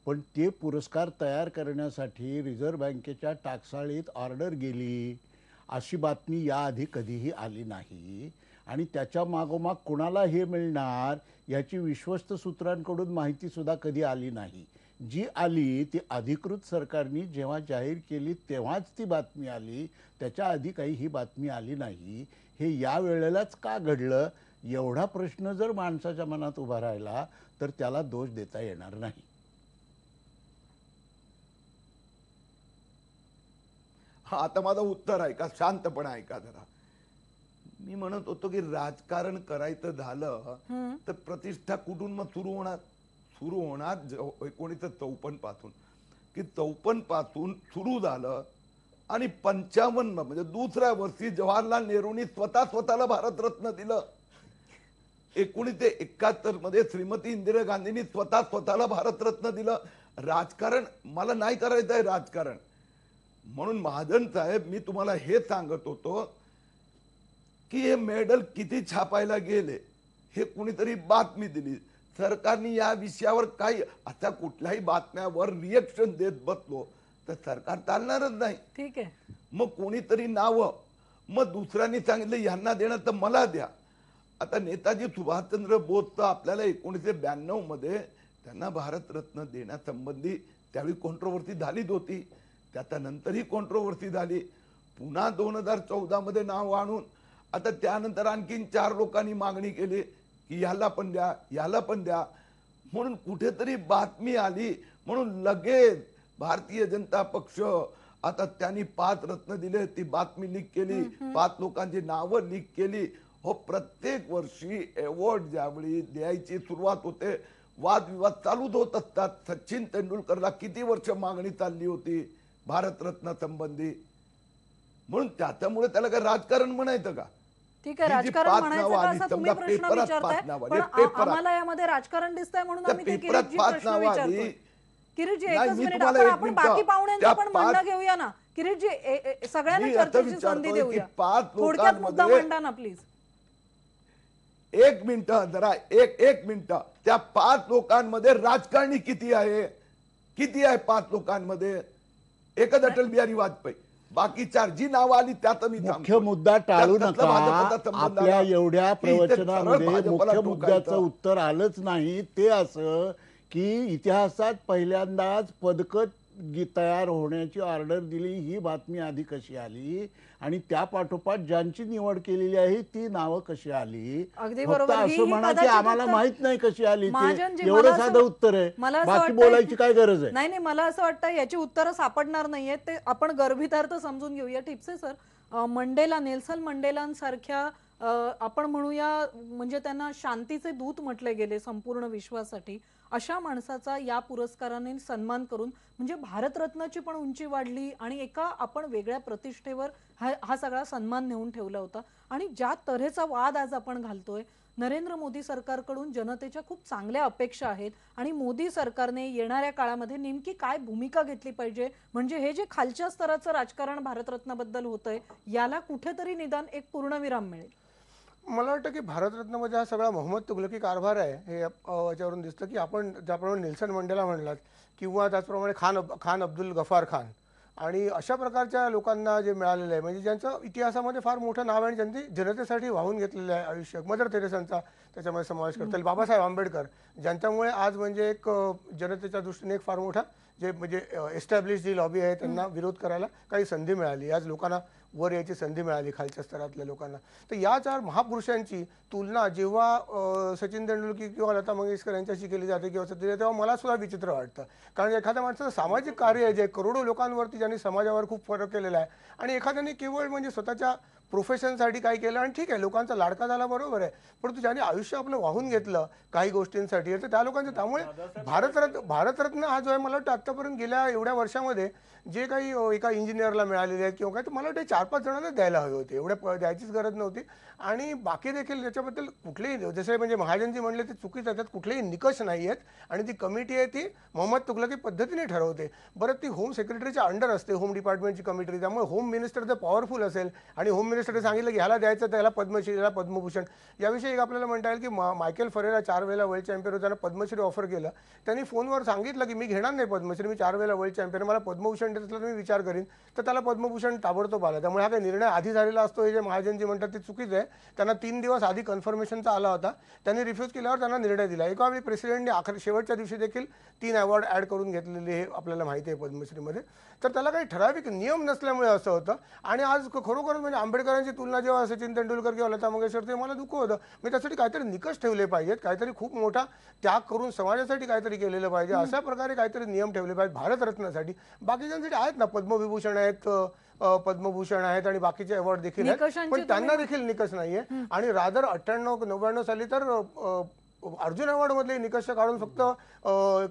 पण ते पुरस्कार तयार करण्यासाठी रिझर्व्ह बँकेच्या टाकसाळीत ऑर्डर गेली, अशी बातमी याआधी कधीही आली नाही. आणि त्याच्या मागोमाग कुणाला हे मिळणार याची विश्वस्त सूत्रांकडून माहिती सुद्धा कधी आली नाही. जी आली ती अधिकृत सरकारने जेव्हा जाहीर केली तेव्हाच ती बातमी आली, त्याच्या आधी काही ही बातमी आली नाही. हे या वेळेलाच का घडलं, एवढा प्रश्न जर माणसाच्या मनात उभा राहिला तर त्याला दोष देता येणार नाही. हा, आता माझं उत्तर ऐका, शांतपणे ऐका जरा. मी म्हणत होतो की राजकारण करायचं झालं तर प्रतिष्ठा कुठून मग सुरू होणार 1954 पासून, की 54 पासून सुरू झालं आणि 55 म्हणजे दुसऱ्या वर्षी जवाहरलाल नेहरूंनी स्वतःला भारतरत्न दिलं. 1971 मध्ये श्रीमती इंदिरा गांधींनी स्वतःला भारतरत्न दिलं. राजकारण मला नाही करायचं आहे राजकारण. म्हणून महाजन साहेब, मी तुम्हाला हे सांगत होतो की हे मेडल किती छापायला गेले, हे कुणीतरी बातमी दिली, सरकारने या विषयावर काही, आता कुठल्याही बातम्यावर रिएक्शन देत बसलो तर सरकार चालणारच नाही. ठीक आहे. मग कोणीतरी नावं, मग दुसऱ्यांनी सांगितलं यांना देणं तर मला द्या. आता नेताजी सुभाषचंद्र बोस तर आपल्याला 1992 मध्ये त्यांना भारतरत्न देण्यासंबंधी त्यावेळी कॉन्ट्रोवर्सी झालीच होती, त्याच्यानंतरही कॉन्ट्रोवर्सी झाली. पुन्हा 2014 मध्ये नाव आणून आता त्यानंतर आणखीन 4 लोकांनी मागणी केली की याला पण द्या, याला पण द्या. म्हणून कुठेतरी बातमी आली, म्हणून लगेच भारतीय जनता पक्ष आता त्यांनी 5 रत्न दिले, ती बातमी लीक केली, 5 लोकांची नावं लीक केली. हो, प्रत्येक वर्षी अवॉर्ड ज्यावेळी द्यायची सुरुवात होते वादविवाद चालूच होत असतात. सचिन तेंडुलकरला किती वर्ष मागणी चालली होती भारतरत्न संबंधी, म्हणून त्याच्यामुळे त्याला काय राजकारण म्हणायचं का? ठीक आहे, राजकारण म्हणायचं का असा तुम्ही प्रश्न विचारताय, पण आम्हाला यामध्ये राजकारण दिसतंय म्हणून आम्ही ते किरीटजी प्रश्न विचारतोय. किरीटजी एकच मिनिट, आपण बाकी पाहुण्यांचं पण म्हणणं घेऊया ना. किरीटजी, सगळ्यांना चर्चेची संधी देऊया, थोडक्यात मुद्दा मांडा ना प्लीज. 1 मिनिट जरा, एक मिनिट. त्या 5 लोकांमध्ये राजकारणी किती आहे? किती आहे 5 लोकांमध्ये? एकच अटल बिहारी वाजपेयी, बाकी 4 जी नावं आली त्यात मी मुख्य थांबतो. मुद्दा टाळू त्यात कसला भाजपचा नका. संबंध आपल्या आला? एवढ्या की इथे सरळ प्रवचनामध्ये भाजपला मुख्य मुद्द्याचं टोकायचं. उत्तर आलंच नाही. ते असं की इतिहासात पहिल्यांदाच पदकं तयार होण्याची ऑर्डर दिली, ही बातमी आधी कशी आली आणि त्या पाठोपाठ ज्यांची निवड केलेली आहे ती नावं कशी आली. अगदी फक्त बरोबर. ही असं म्हणा की कदाचित आम्हाला उत्तर- माहित नाही कशी आली, महाजनजी, ते मला एवढं असं- साधं उत्तर आहे. मला असं बाकी वाटतंय- बोलायची काय गरज आहे? नाही, मला असं वाटतं याची उत्तरं सापडणार नाहीयेत. ते आपण गर्भितार्थ समजून घेऊया. टिपसे सर, नेल्सन मंडेलांसारख्या आपण म्हणूया, म्हणजे त्यांना शांतीचे दूत म्हटले गेले संपूर्ण विश्वासाठी, अशा माणसाचा या पुरस्काराने सन्मान करून म्हणजे भारतरत्नाची पण उंची वाढली आणि एका आपण वेगळ्या प्रतिष्ठेवर हा सगळा सन्मान नेऊन ठेवला होता. आणि ज्या तऱ्हेचा वाद आज आपण घालतोय, नरेंद्र मोदी सरकारकडून जनतेच्या खूप चांगल्या अपेक्षा आहेत आणि मोदी सरकारने येणाऱ्या काळामध्ये नेमकी काय भूमिका घेतली पाहिजे, म्हणजे हे जे खालच्या स्तराचं राजकारण भारतरत्नाबद्दल होतंय याला कुठेतरी निदान एक पूर्णविराम मिळेल. मला वाटतं की भारतरत्नमध्ये हा सगळा मोहम्मद तुघलकी कारभार आहे हे याच्यावरून दिसतं की आपण ज्याप्रमाणे नेल्सन मंडेला म्हणलात किंवा त्याचप्रमाणे खान अब्दुल गफार खान आणि अशा प्रकारच्या लोकांना जे मिळालेलं आहे, म्हणजे ज्यांचं इतिहासामध्ये फार मोठं नाव आहे आणि ज्यांनी जनतेसाठी वाहून घेतलेलं आहे आयुष्य, मदर तेरेसांचा त्याच्यामध्ये समावेश करता येईल, बाबासाहेब आंबेडकर, ज्यांच्यामुळे आज म्हणजे एक जनतेच्या दृष्टीने एक फार मोठा जे म्हणजे एस्टॅब्लिश जी लॉबी आहे त्यांना विरोध करायला काही संधी मिळाली, आज लोकांना वर यायची संधी मिळाली खालच्या स्तरातल्या लोकांना. तर या 4 महापुरुषांची तुलना जेव्हा सचिन तेंडुलकर किंवा लता मंगेशकर यांच्याशी केली जाते किंवा तेव्हा मला सुद्धा विचित्र वाटतं. कारण एखाद्या माणसाचं सामाजिक कार्य आहे जे करोडो लोकांवरती ज्यांनी समाजावर खूप फरक केलेला आहे आणि एखाद्याने केवळ म्हणजे स्वतःच्या प्रोफेशनसाठी काय केलं आणि ठीक आहे लोकांचा लाडका झाला बरोबर आहे, परंतु ज्याने आयुष्य आपलं वाहून घेतलं काही गोष्टींसाठी तर त्या लोकांचं, त्यामुळे भारतरत्न हा जो आहे मला वाटतं आतापर्यंत गेल्या एवढ्या वर्षामध्ये जे काही एका इंजिनियरला मिळालेले आहेत किंवा काय, तर मला वाटतं 4-5 जणांना द्यायला हवे होते, एवढ्या द्यायचीच गरज नव्हती. आणि बाकी देखील त्याच्याबद्दल कुठलेही जसे म्हणजे महाजनजी म्हणले ते चुकीचं आहे, त्यात कुठलेही निकष नाही आहेत आणि ती कमिटी आहे ती मोहम्मद तुघलकी पद्धतीने ठरवते. बरं, ती होम सेक्रेटरीच्या अंडर असते, होम डिपार्टमेंटची कमिटी, त्यामुळे होम मिनिस्टर जर पॉवरफुल असेल आणि होम मिनिस्टरने सांगितलं की ह्याला द्यायचं तर ह्याला पद्मश्री, ह्याला पद्मभूषण, याविषयी एक आपल्याला म्हणता येईल की मायकेल फरेरा 4 वेळेला वर्ल्ड चॅम्पियन होता, त्यांना पद्मश्री ऑफर केलं, त्यांनी फोनवर सांगितलं की मी घेणार नाही पद्मश्री, मी 4 वेळेला वर्ल्ड चॅम्पियन, मला पद्मभूषण देत असलं तर मी विचार करीन, तर त्याला पद्मभूषण ताबडतोब आला. त्यामुळे हा काही निर्णय आधी झालेला असतो हे जे महाजनजी म्हणतात ते चुकीचं आहे. त्यांना 3 दिवस आधी कन्फर्मेशनचा आला होता, त्यांनी रिफ्यूज केल्यावर त्यांना निर्णय दिला. एका वेळी प्रेसिडेंटने शेवटच्या दिवशी देखील 3 अवॉर्ड ऍड करून घेतलेले हे आपल्याला माहिती आहे पद्मश्रीमध्ये. तर त्याला काही ठराविक नियम नसल्यामुळे असं होतं. आणि आज खरोखरच म्हणजे आंबेडकरांची तुलना जेव्हा सचिन तेंडुलकर किंवा लता मंगेशकर, ते मला दुःख होतं. मी त्यासाठी काहीतरी निकष ठेवले पाहिजेत, काहीतरी खूप मोठा त्याग करून समाजासाठी काहीतरी केलेलं पाहिजे, अशा प्रकारे काहीतरी नियम ठेवले पाहिजेत भारतरत्नासाठी. बाकीच्यांसाठी आहेत ना, पद्मविभूषण आहेत, पद्मभूषण आहेत आणि बाकीचे अवॉर्ड देखील आहेत, पण त्यांना देखील निकष नाहीये. आणि रादर 98-99 साली तर अर्जुन अवॉर्ड मधले निकष काढून फक्त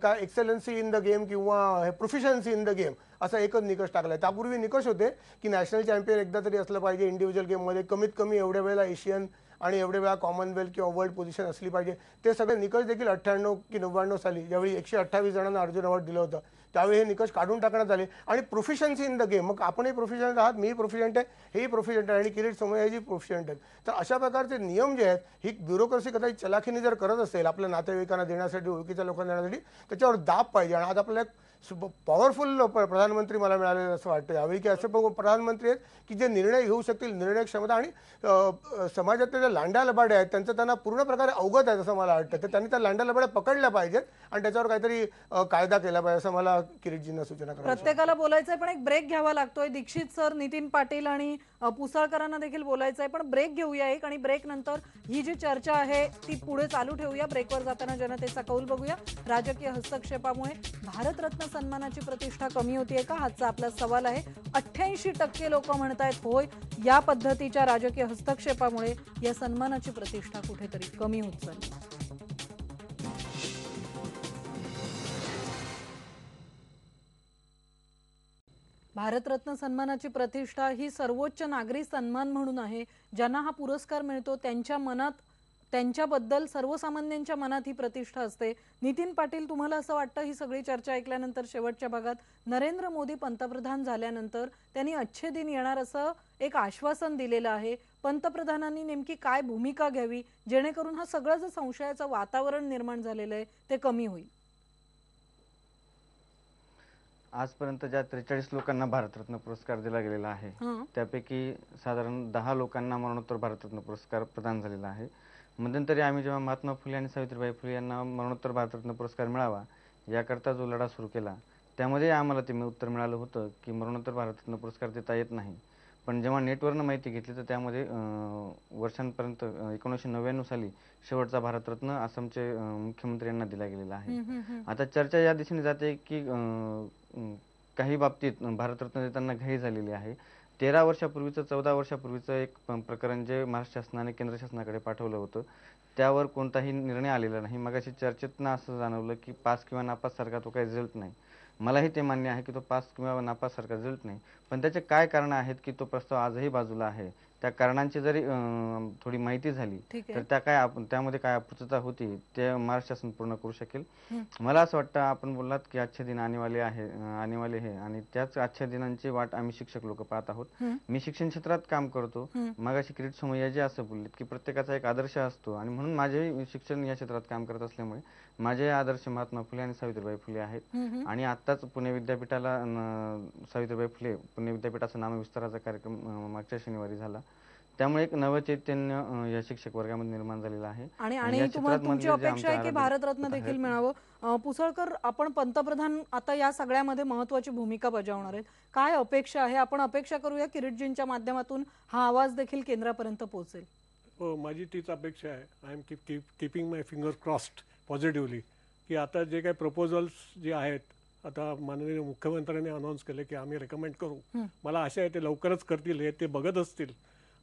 काय एक्सेलन्सी इन द गेम किंवा प्रोफिशियन्सी इन द गेम असा एकच निकष टाकलाय. त्यापूर्वी निकष होते की नॅशनल चॅम्पियन एकदा तरी असलं पाहिजे इंडिव्हिज्युअल गेममध्ये, कमीत कमी एवढ्या वेळेला एशियन आणि एवढ्या वेळा कॉमनवेल्थ किंवा वर्ल्ड पोझिशन असली पाहिजे. ते सगळे निकष देखील 98 की 99 साली ज्यावेळी 128 जणांना अर्जुन अवॉर्ड दिलं होतं त्यावेळी हे निकष काढून टाकण्यात आले. आणि प्रोफिशियन्सी इन द गेम, मग आपणही प्रोफिशियंट आहात, मीही प्रोफिशियंट आहे, हेही प्रोफिशियंट आहे आणि किरीट सोमय्याजी प्रोफिशियंट आहेत. तर अशा प्रकारचे नियम जे आहेत, ही ब्युरोक्रसी कदाचित चलाखीने जर करत असेल आपल्या नातेवाईकांना देण्यासाठी, ओळखीच्या लोकांना देण्यासाठी, त्याच्यावर दाब पाहिजे. आणि आज आपल्याला पॉवरफुल प्रधानमंत्री मला मिळाले असं वाटतं यावेळी, की असे प्रधानमंत्री आहेत की जे निर्णय घेऊ शकतील, निर्णय क्षमता आणि समाजातले जे लांड्या लबाड्या आहेत त्यांचं त्यांना पूर्ण प्रकारे अवगत आहे असं मला वाटतं. तर त्यांनी त्या लांड्या लबाड्या पकडल्या पाहिजेत आणि त्याच्यावर काहीतरी कायदा केला पाहिजे असं मला किरीटजींना सूचना करायची. प्रत्येकाला बोलायचंय पण एक ब्रेक घ्यावा लागतोय. दीक्षित सर, नितीन पाटील आणि पुसाळकरांना देखील बोलायचंय, पण ब्रेक घेऊया एक, आणि ब्रेक नंतर ही जी चर्चा आहे ती पुढे चालू ठेवूया. ब्रेकवर जाताना जनतेचा कौल बघूया. राजकीय हस्तक्षेपामुळे भारतरत्न सन्मानाची प्रतिष्ठा कमी होतीये का, हाचा आपला सवाल आहे. 88% लोक म्हणतायत होय, या पद्धतीच्या राजकीय हस्तक्षेपामुळे या सन्मानाची प्रतिष्ठा कुठेतरी कमी होत चालली. भारतरत्न सन्मानाची प्रतिष्ठा ही सर्वोच्च नागरी सन्मान म्हणून आहे. ज्यांना हा पुरस्कार मिळतो त्यांच्या मनात, त्यांच्याबद्दल सर्वसामान्यांच्या मनात ही प्रतिष्ठा असते. नितीन पाटील, तुम्हाला असं वाटतं ही सगळी चर्चा ऐकल्यानंतर शेवटच्या भागात नरेंद्र मोदी पंतप्रधान झाल्यानंतर त्यांनी अच्छे दिन येणार असं एक आश्वासन दिलेलं आहे, पंतप्रधानांनी नेमकी काय भूमिका घ्यावी जेणेकरून हा सगळं जे संशयाचं वातावरण निर्माण झालेलं आहे ते कमी होईल? आजपर्यंत ज्या 43 लोकांना भारतरत्न पुरस्कार दिला गेलेला आहे त्यापैकी साधारण 10 लोकांना मरणोत्तर भारतरत्न पुरस्कार प्रदान झालेला आहे. मध्यंतरी आम्ही जेव्हा महात्मा फुले आणि सावित्रीबाई फुले यांना मरणोत्तर भारतरत्न पुरस्कार मिळावा याकरता जो लढा सुरू केला त्यामध्ये आम्हाला ते उत्तर मिळालं होतं की मरणोत्तर भारतरत्न पुरस्कार देता येत नाही. पण जेव्हा नेटवरनं माहिती घेतली तर त्यामध्ये वर्षांपर्यंत 1999 साली शेवटचा भारतरत्न आसामचे मुख्यमंत्री यांना दिला गेलेला आहे. आता चर्चा या दिशेने जाते की काही बाबतीत भारतरत्न देताना घाई झालेली आहे. 13 वर्षापूर्वीचं 14 वर्षापूर्वीचं एक प्रकरण जे महाराष्ट्र शासनाने केंद्र शासनाकडे पाठवलं होतं त्यावर कोणताही निर्णय आलेला नाही. मगाशी चर्चेतनं असं जाणवलं की पास किंवा नापास सारखा तो काही रिझल्ट नाही. मलाही ते मान्य आहे की तो पास किंवा नापास सारखा रिझल्ट नाही, पण त्याचे काय कारण आहेत की तो प्रस्ताव आजही बाजूला आहे. त्या कारणांची जरी थोडी माहिती झाली तर त्यामध्ये काय अपूर्तता होती ते महाराष्ट्र शासन पूर्ण करू शकेल. मला असं वाटतं आपण बोललात की आजचे दिन आने वाले हे आणि त्याच आजच्या दिनांची वाट आम्ही शिक्षक लोक पाहत आहोत. मी शिक्षण क्षेत्रात काम करतो. मगाशी किरीट सोमय्या जे असं बोललेत की प्रत्येकाचा एक आदर्श असतो आणि म्हणून माझे शिक्षण या क्षेत्रात काम करत असल्यामुळे माझे आदर्श महात्मा फुले आणि सावित्रीबाई फुले आहेत. आणि आताच पुणे विद्यापीठाला सावित्रीबाई फुले पुणे विद्यापीठाचा नामविस्ताराचा कार्यक्रम मागच्या शनिवारी झाला. त्यामुळे एक नवं चैतन्य या शिक्षक वर्गामध्ये निर्माण झालेलं आहे. आणि तुमची अपेक्षा आहे की भारतरत्न देखील मिळावं. पुसळकर, आपण पंतप्रधान आता या सगळ्यामध्ये महत्वाची भूमिका बजावणार आहेत. काय अपेक्षा आहे? आपण अपेक्षा करूया किरीटजींच्या माध्यमातून हा आवाज देखील केंद्रापर्यंत पोहोचेल. हो, माझी तीच अपेक्षा आहे. I am keeping my fingers crossed positively की आता जे काही प्रपोजल्स जे आहेत आता माननीय मुख्यमंत्र्यांनी अनाऊन्स केले की आम्ही रेकमेंड करू. मला आशा आहे ते लवकरच करतील, हे ते बघत असतील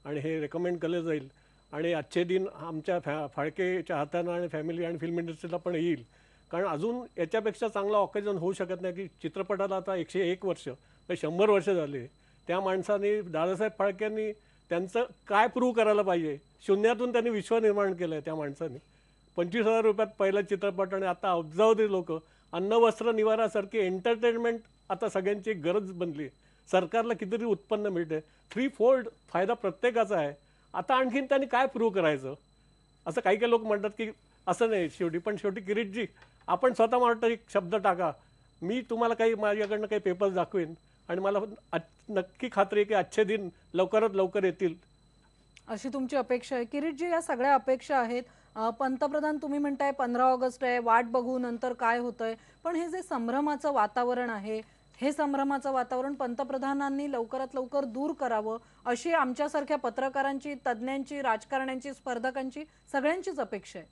आणि हे रेकमेंड केलं जाईल आणि आजचे दिन आमच्या फाळकेच्या हातानं आणि फॅमिली आणि फिल्म इंडस्ट्रीला पण येईल. कारण अजून याच्यापेक्षा चांगला ऑकेजन होऊ शकत नाही की चित्रपटाला आता 101 वर्ष 100 वर्ष झाले. त्या माणसाने दादासाहेब फाळकेंनी त्यांचं काय प्रूव्ह करायला पाहिजे. शून्यातून त्यांनी विश्व निर्माण केलं आहे त्या माणसाने. 25,000 रुपयात पहिला चित्रपट आणि आता अब्जावधी लोक अन्न वस्त्र निवारासारखी एंटरटेनमेंट आता सगळ्यांची गरज बनली. सरकारला कितीतरी उत्पन्न मिळते. 3-fold फायदा प्रत्येकाचा आहे. आता आणखीन त्यांनी काय प्रूव्ह करायचं असं काही लोक म्हणतात की असं नाही. शेवटी किरीटजी आपण स्वतः म्हणतो एक शब्द टाका, मी तुम्हाला काही माझ्याकडनं काही पेपर्स दाखवेन आणि मला नक्की खात्री आहे की आजचे दिन लवकरात लवकर येतील अशी तुमची अपेक्षा आहे. किरीटजी, या सगळ्या अपेक्षा आहेत. पंतप्रधान तुम्ही म्हणताय 15 ऑगस्ट आहे, वाट बघू नंतर काय होतंय, पण हे जे संभ्रमाचं वातावरण आहे हे संभ्रमाचं वातावरण पंतप्रधानांनी लवकरात लवकर दूर करावं अशी आमच्यासारख्या पत्रकारांची, तज्ज्ञांची, राजकारण्यांची, स्पर्धकांची सगळ्यांचीच अपेक्षा आहे.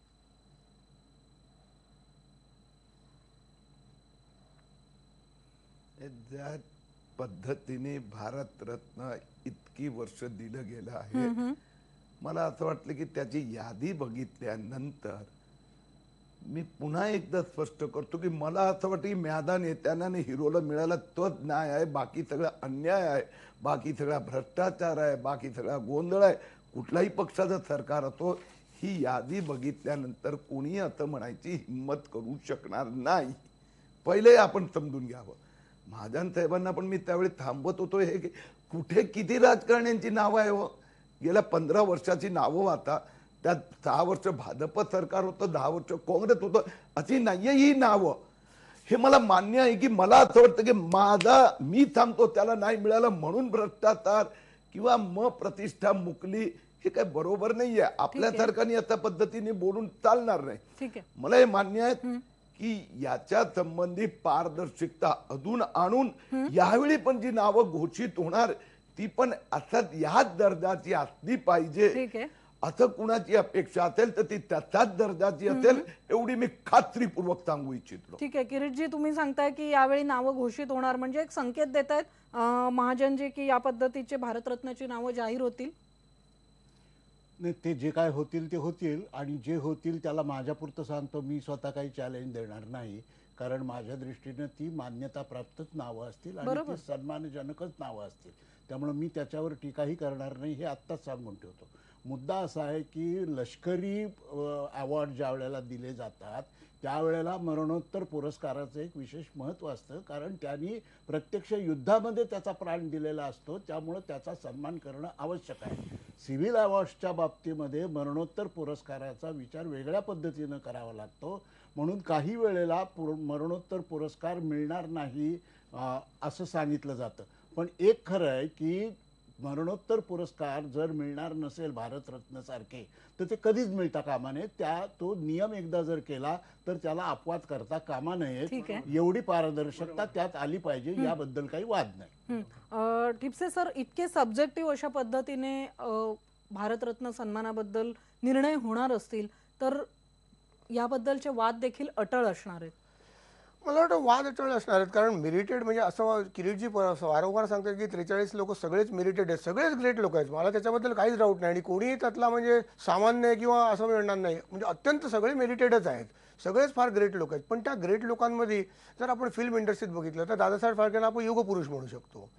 ज्या पद्धतीने भारतरत्न इतकी वर्ष दिलं गेलं आहे मला असं वाटलं की त्याची यादी बघितल्यानंतर मी पुन्हा एकदा स्पष्ट करतो की मला असं वाटतं की म्यादा नेत्यांना आणि हिरोला मिळाला तोच न्याय आहे, बाकी सगळा अन्याय आहे, बाकी सगळा भ्रष्टाचार आहे, बाकी सगळा गोंधळ आहे. कुठलाही पक्षाचं सरकार असो ही यादी बघितल्यानंतर कोणी असं म्हणायची हिंमत करू शकणार नाही. पहिले आपण समजून घ्यावं. महाजन साहेबांना पण मी त्यावेळी थांबवत होतो हे कुठे किती राजकारण्यांची नावं आहे. गेल्या 15 वर्षाची नावं आता त्यात 6 वर्ष भाजप सरकार होतं, 10 वर्ष काँग्रेस होतं, अशी नाहीये ही नावं. हे मला मान्य आहे की मला असं वाटतं की मी थांबतो त्याला नाही मिळालं म्हणून भ्रष्टाचार किंवा प्रतिष्ठा मुकली हे काय बरोबर नाहीये. आपल्या सरकारने अशा पद्धतीने बोलून चालणार नाही. मला हे मान्य आहे की याच्या संबंधी पारदर्शकता अजून आणून यावेळी पण जी नावं घोषित होणार ती पण असाच ह्याच दर्जाची असली पाहिजे असं कुणाची अपेक्षा असेल तर ती त्याचाच दर्जाची असेल एवढी मी खात्रीपूर्वक सांगू इच्छितो. ठीक आहे किरीटजी, तुम्ही सांगताय की यावेळी नावं घोषित होणार म्हणजे एक संकेत देत आहेत महाजनजी की या पद्धतीचे भारतरत्नाची नावं जाहीर होतील. नाही, ते जे काय होतील ते होतील आणि जे होतील त्याला माझ्यापुरतं सांगतो. मी स्वतः काही चॅलेंज देणार नाही कारण माझ्या दृष्टीने ती मान्यता प्राप्तच नावं असतील आणि ती सन्मानजनकच नावं असतील. त्यामुळे मी त्याच्यावर टीकाही करणार नाही हे आत्ताच सांगून ठेवतो. मुद्दा असा आहे की लष्करी अवॉर्ड ज्या वेळेला दिले जातात त्यावेळेला मरणोत्तर पुरस्काराचं एक विशेष महत्त्व असतं कारण त्यांनी प्रत्यक्ष युद्धामध्ये त्याचा प्राण दिलेला असतो. त्यामुळे त्याचा सन्मान करणं आवश्यक आहे. सिव्हिल अवॉर्ड्सच्या बाबतीमध्ये मरणोत्तर पुरस्काराचा विचार वेगळ्या पद्धतीनं करावा लागतो. म्हणून काही वेळेला मरणोत्तर पुरस्कार मिळणार नाही असं सांगितलं जातं. पण एक खरं आहे की मरणोत्तर पुरस्कार जर मिळणार नसेल भारतरत्न सारखे तर ते कधीच मिळता कामा नये. तो नियम एकदा जर केला तर त्याला अपवाद करता कामा ठीक नये. आहे. एवढी पारदर्शकता त्यात आली पाहिजे, याबद्दल काही वाद नाही. ठिपसे सर, इतके सब्जेक्टिव्ह अशा पद्धतीने भारतरत्न सन्मानाबद्दल निर्णय होणार असतील तर याबद्दलचे वाद देखील अटळ असणार आहेत. मला वाटतं वाद अटळ असणार आहेत, कारण मेरिटेड म्हणजे असं किरीटजी वारंवार सांगतात की 43 लोक सगळेच मेरिटेड आहेत, सगळेच ग्रेट लोक आहेत. मला त्याच्याबद्दल काहीच डाऊट नाही आणि कोणीही त्यातला म्हणजे सामान्य किंवा असं म्हणणार नाही. म्हणजे अत्यंत सगळे मेरिटेडच आहेत, सगळेच फार ग्रेट लोक आहेत. पण त्या ग्रेट लोकांमध्ये जर आपण फिल्म इंडस्ट्रीत बघितलं तर दादासाहेब फाळकेंना आपण युगपुरुष म्हणू शकतो.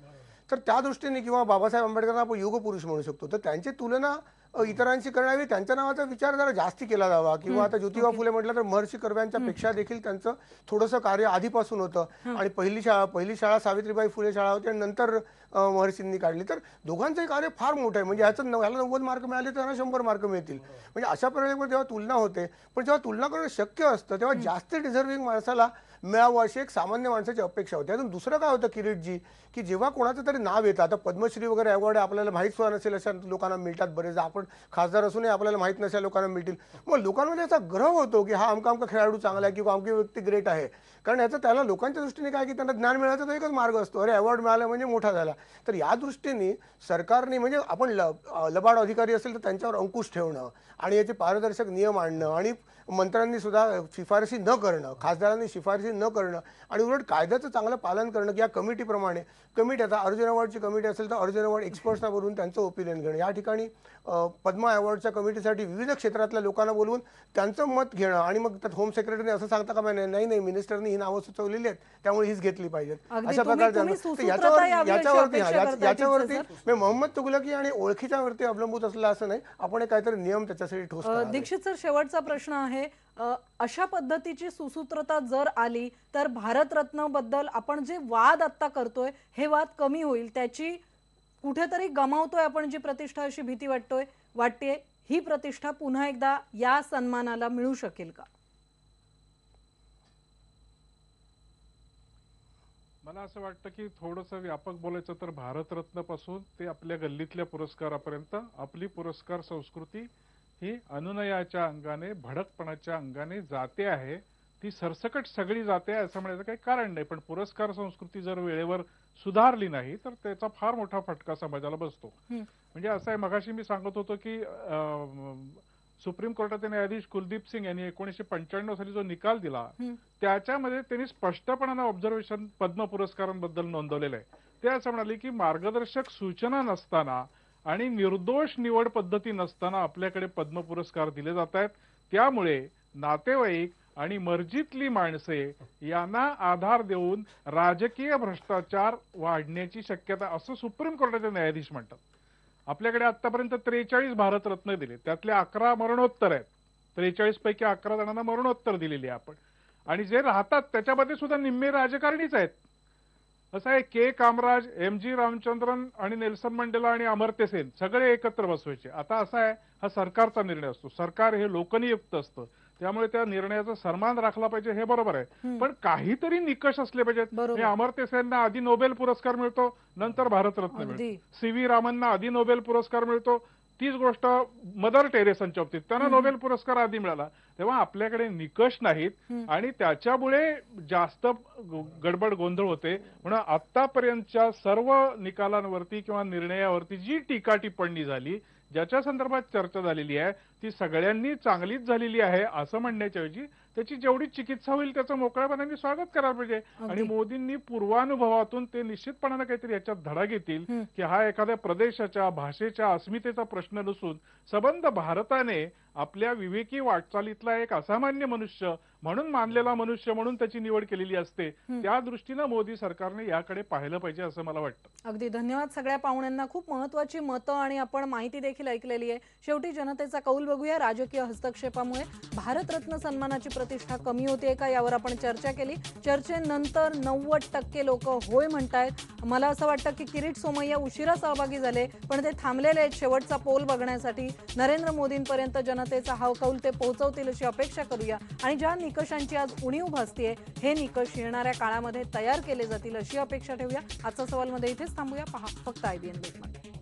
तर त्या दृष्टीने किंवा बाबासाहेब आंबेडकरांना आपण युगपुरुष म्हणू शकतो. तर त्यांची तुलना इतरांशी करण्यावी, त्यांच्या नावाचा विचार जरा जास्ती केला जावा. किंवा आता ज्योतिबा फुले म्हटलं तर महर्षी कर्व्यांच्या पेक्षा देखील त्यांचं थोडंसं कार्य आधीपासून होतं आणि पहिली शाळा सावित्रीबाई फुले शाळा होती आणि नंतर महर्षींनी काढली. तर दोघांचंही कार्य फार मोठं आहे. म्हणजे ह्याला 90 मार्क मिळाले तर त्यांना 100 मार्क मिळतील. म्हणजे अशा प्रकारे जेव्हा तुलना होते, पण जेव्हा तुलना करणं शक्य असतं तेव्हा जास्त डिझर्विंग माणसाला मिळावं अशी एक सामान्य माणसाची अपेक्षा होती. अजून दुसरं काय होतं किरीटजी, की जेव्हा कोणाचं तरी नाव येतं, आता पद्मश्री वगैरे अवॉर्ड आपल्याला माहीत सुद्धा नसेल अशा लोकांना मिळतात बरेच. आपण खासदार असूनही आपल्याला माहीत नसल्या लोकांना मिळतील. मग लोकांमध्ये याचा ग्रह होतो की हा अमका खेळाडू चांगला आहे किंवा अमकी व्यक्ती ग्रेट आहे. कारण याचं त्याला लोकांच्या दृष्टीने काय की त्यांना ज्ञान मिळायचा तो एकच मार्ग असतो, अरे अवॉर्ड मिळाला म्हणजे मोठा झाला. तर या दृष्टीने सरकारने म्हणजे आपण लबाड अधिकारी असेल तर त्यांच्यावर अंकुश ठेवणं आणि याचे पारदर्शक नियम आणणं आणि मंत्र्यांनी सुद्धा शिफारशी न करणं, खासदारांनी शिफारशी न करणं आणि उलट कायद्याचं चांगलं पालन करणं की या कमिटीप्रमाणे आता अर्जुन अवॉर्डची कमिटी असेल तर अर्जुन अवॉर्ड एक्सपर्ट्सना बोलवून त्यांचं ओपिनियन घेणं. या ठिकाणी पद्मा अवॉर्डच्या कमिटीसाठी विविध क्षेत्रातल्या लोकांना बोलवून त्यांचं मत घेणं आणि मग त्यात होम सेक्रेटरीने असं सांगता का नाही मिनिस्टरनी ही नावं सुचवलेली आहेत त्यामुळे हीच घेतली पाहिजेत अशा प्रकारचं. याच्यावरती मोहम्मद तुगलकी आणि ओळखीच्यावरती अवलंबून असलेला असं नाही, आपण काहीतरी नियम त्याच्यासाठी ठोस. दीक्षित सर, शेवटचा प्रश्न आहे. अशा पद्धतीची सुसूत्रता जर आली तर भारतरत्न बद्दल आपण जे वाद आता करतोय हे वाद कमी होईल, त्याची कुठेतरी गमावतोय आपण जी प्रतिष्ठा अशी भीती वाटते. ही प्रतिष्ठा पुन्हा एकदा या सन्मानाला मिळू शकेल का? मला असं वाटतं की थोडंसं व्यापक बोलायचं तर भारतरत्न पासून ते आपल्या गल्लीतल्या पुरस्कारापर्यंत आपली पुरस्कार संस्कृती ही अनुनयाच्या अंगाने, भडकपणाच्या अंगाने जाते आहे. ती सरसकट सगळी जाते असं म्हणायचं काही कारण नाही. पण पुरस्कार संस्कृती जर वेळेवर सुधारली नाही तर त्याचा फार मोठा फटका समाजाला बसतो. म्हणजे असं आहे, मगाशी मी सांगत होतो की सुप्रीम कोर्टाचे न्यायाधीश कुलदीप सिंग यांनी 1995 साली जो निकाल दिला त्याच्यामध्ये त्यांनी स्पष्टपणाने ऑब्झर्वेशन पद्म पुरस्कारांबद्दल नोंदवलेलं आहे. ते असं म्हणाले की मार्गदर्शक सूचना नसताना आणि निर्दोष निवड पद्धती नसताना आपल्याकडे पद्म पुरस्कार दिले जात आहेत. त्यामुळे नातेवाईक आणि मर्जीतली माणसे यांना आधार देऊन राजकीय भ्रष्टाचार वाढण्याची शक्यता असं सुप्रीम कोर्टाचे न्यायाधीश म्हणतात. आपल्याकडे आतापर्यंत 43 भारतरत्न दिले, त्यातले 11 मरणोत्तर आहेत. 43 पैकी 11 जणांना मरणोत्तर दिलेली आहे आपण. आणि जे राहतात त्याच्यामध्ये सुद्धा निम्मे राजकारणीच आहेत. असं आहे, के कामराज, एम.जी. रामचंद्रन आणि नेल्सन मंडेला आणि अमर्त्य सेन सगळे एकत्र बसवायचे. आता असा आहे, हा सरकारचा निर्णय असतो. सरकार हे लोकनियुक्त असतं, त्यामुळे त्या निर्णयाचा सन्मान राखला पाहिजे हे बरोबर आहे. पण काहीतरी निकष असले पाहिजेत. अमर्त्य सेनना आधी नोबेल पुरस्कार मिळतो, नंतर भारतरत्न मिळतो. सी.व्ही. रामनना आधी नोबेल पुरस्कार मिळतो. तीच गोष्ट मदर टेरेसांच्या बाबतीत, त्यांना नोबेल पुरस्कार आधी मिळाला. तेव्हा आपल्याकडे निकष नाहीत आणि त्याच्यामुळे जास्त गडबड गोंधळ होते. म्हणून आतापर्यंतच्या सर्व निकालांवरती किंवा निर्णयावरती जी टीका टिप्पणी झाली, ज्याच्या संदर्भात चर्चा झालेली आहे, ती सगळ्यांनी चांगलीच झालेली आहे असं म्हणण्याच्या ऐवजी त्याची जेवढी चिकित्सा होईल त्याचं मोकळ्यापणाने स्वागत करायला पाहिजे. आणि मोदींनी पूर्वानुभवातून ते निश्चितपणाने काहीतरी याच्यात धडा घेतील की हा एखाद्या प्रदेशाच्या, भाषेच्या अस्मितेचा प्रश्न नसून संबंध भारताने आपल्या विवेकी वाटचालीतला एक असामान्य मनुष्य म्हणून मानलेला मनुष्य म्हणून त्याची निवड केलेली असते. त्या दृष्टीनं मोदी सरकारने याकडे पाहिलं पाहिजे असं मला वाटतं. अगदी धन्यवाद सगळ्या पाहुण्यांना. खूप महत्वाची मतं आणि आपण माहिती देखील ऐकलेली आहे. शेवटी जनतेचा कौल बघूया. राजकीय हस्तक्षेपामुळे भारतरत्न सन्मानाची प्रतिष्ठा कमी होते का यावर आपण चर्चा केली. चर्चेनंतर 90% लोक होय म्हणतायत. मला असं वाटतं की किरीट सोमय्या उशिरा सहभागी झाले, पण ते थांबलेले आहेत शेवटचा पोल बघण्यासाठी. नरेंद्र मोदींपर्यंत जनता जनतेचा हा कौल ते पोहोचवतील अशी अपेक्षा करूया आणि ज्या निकषांची आज उणीव भासतीये हे निकष येणाऱ्या काळामध्ये तयार केले जातील अशी अपेक्षा ठेवूया. आजचा सवालमध्ये इथेच थांबूया. पहा फक्त IBN न्यूजमध्ये.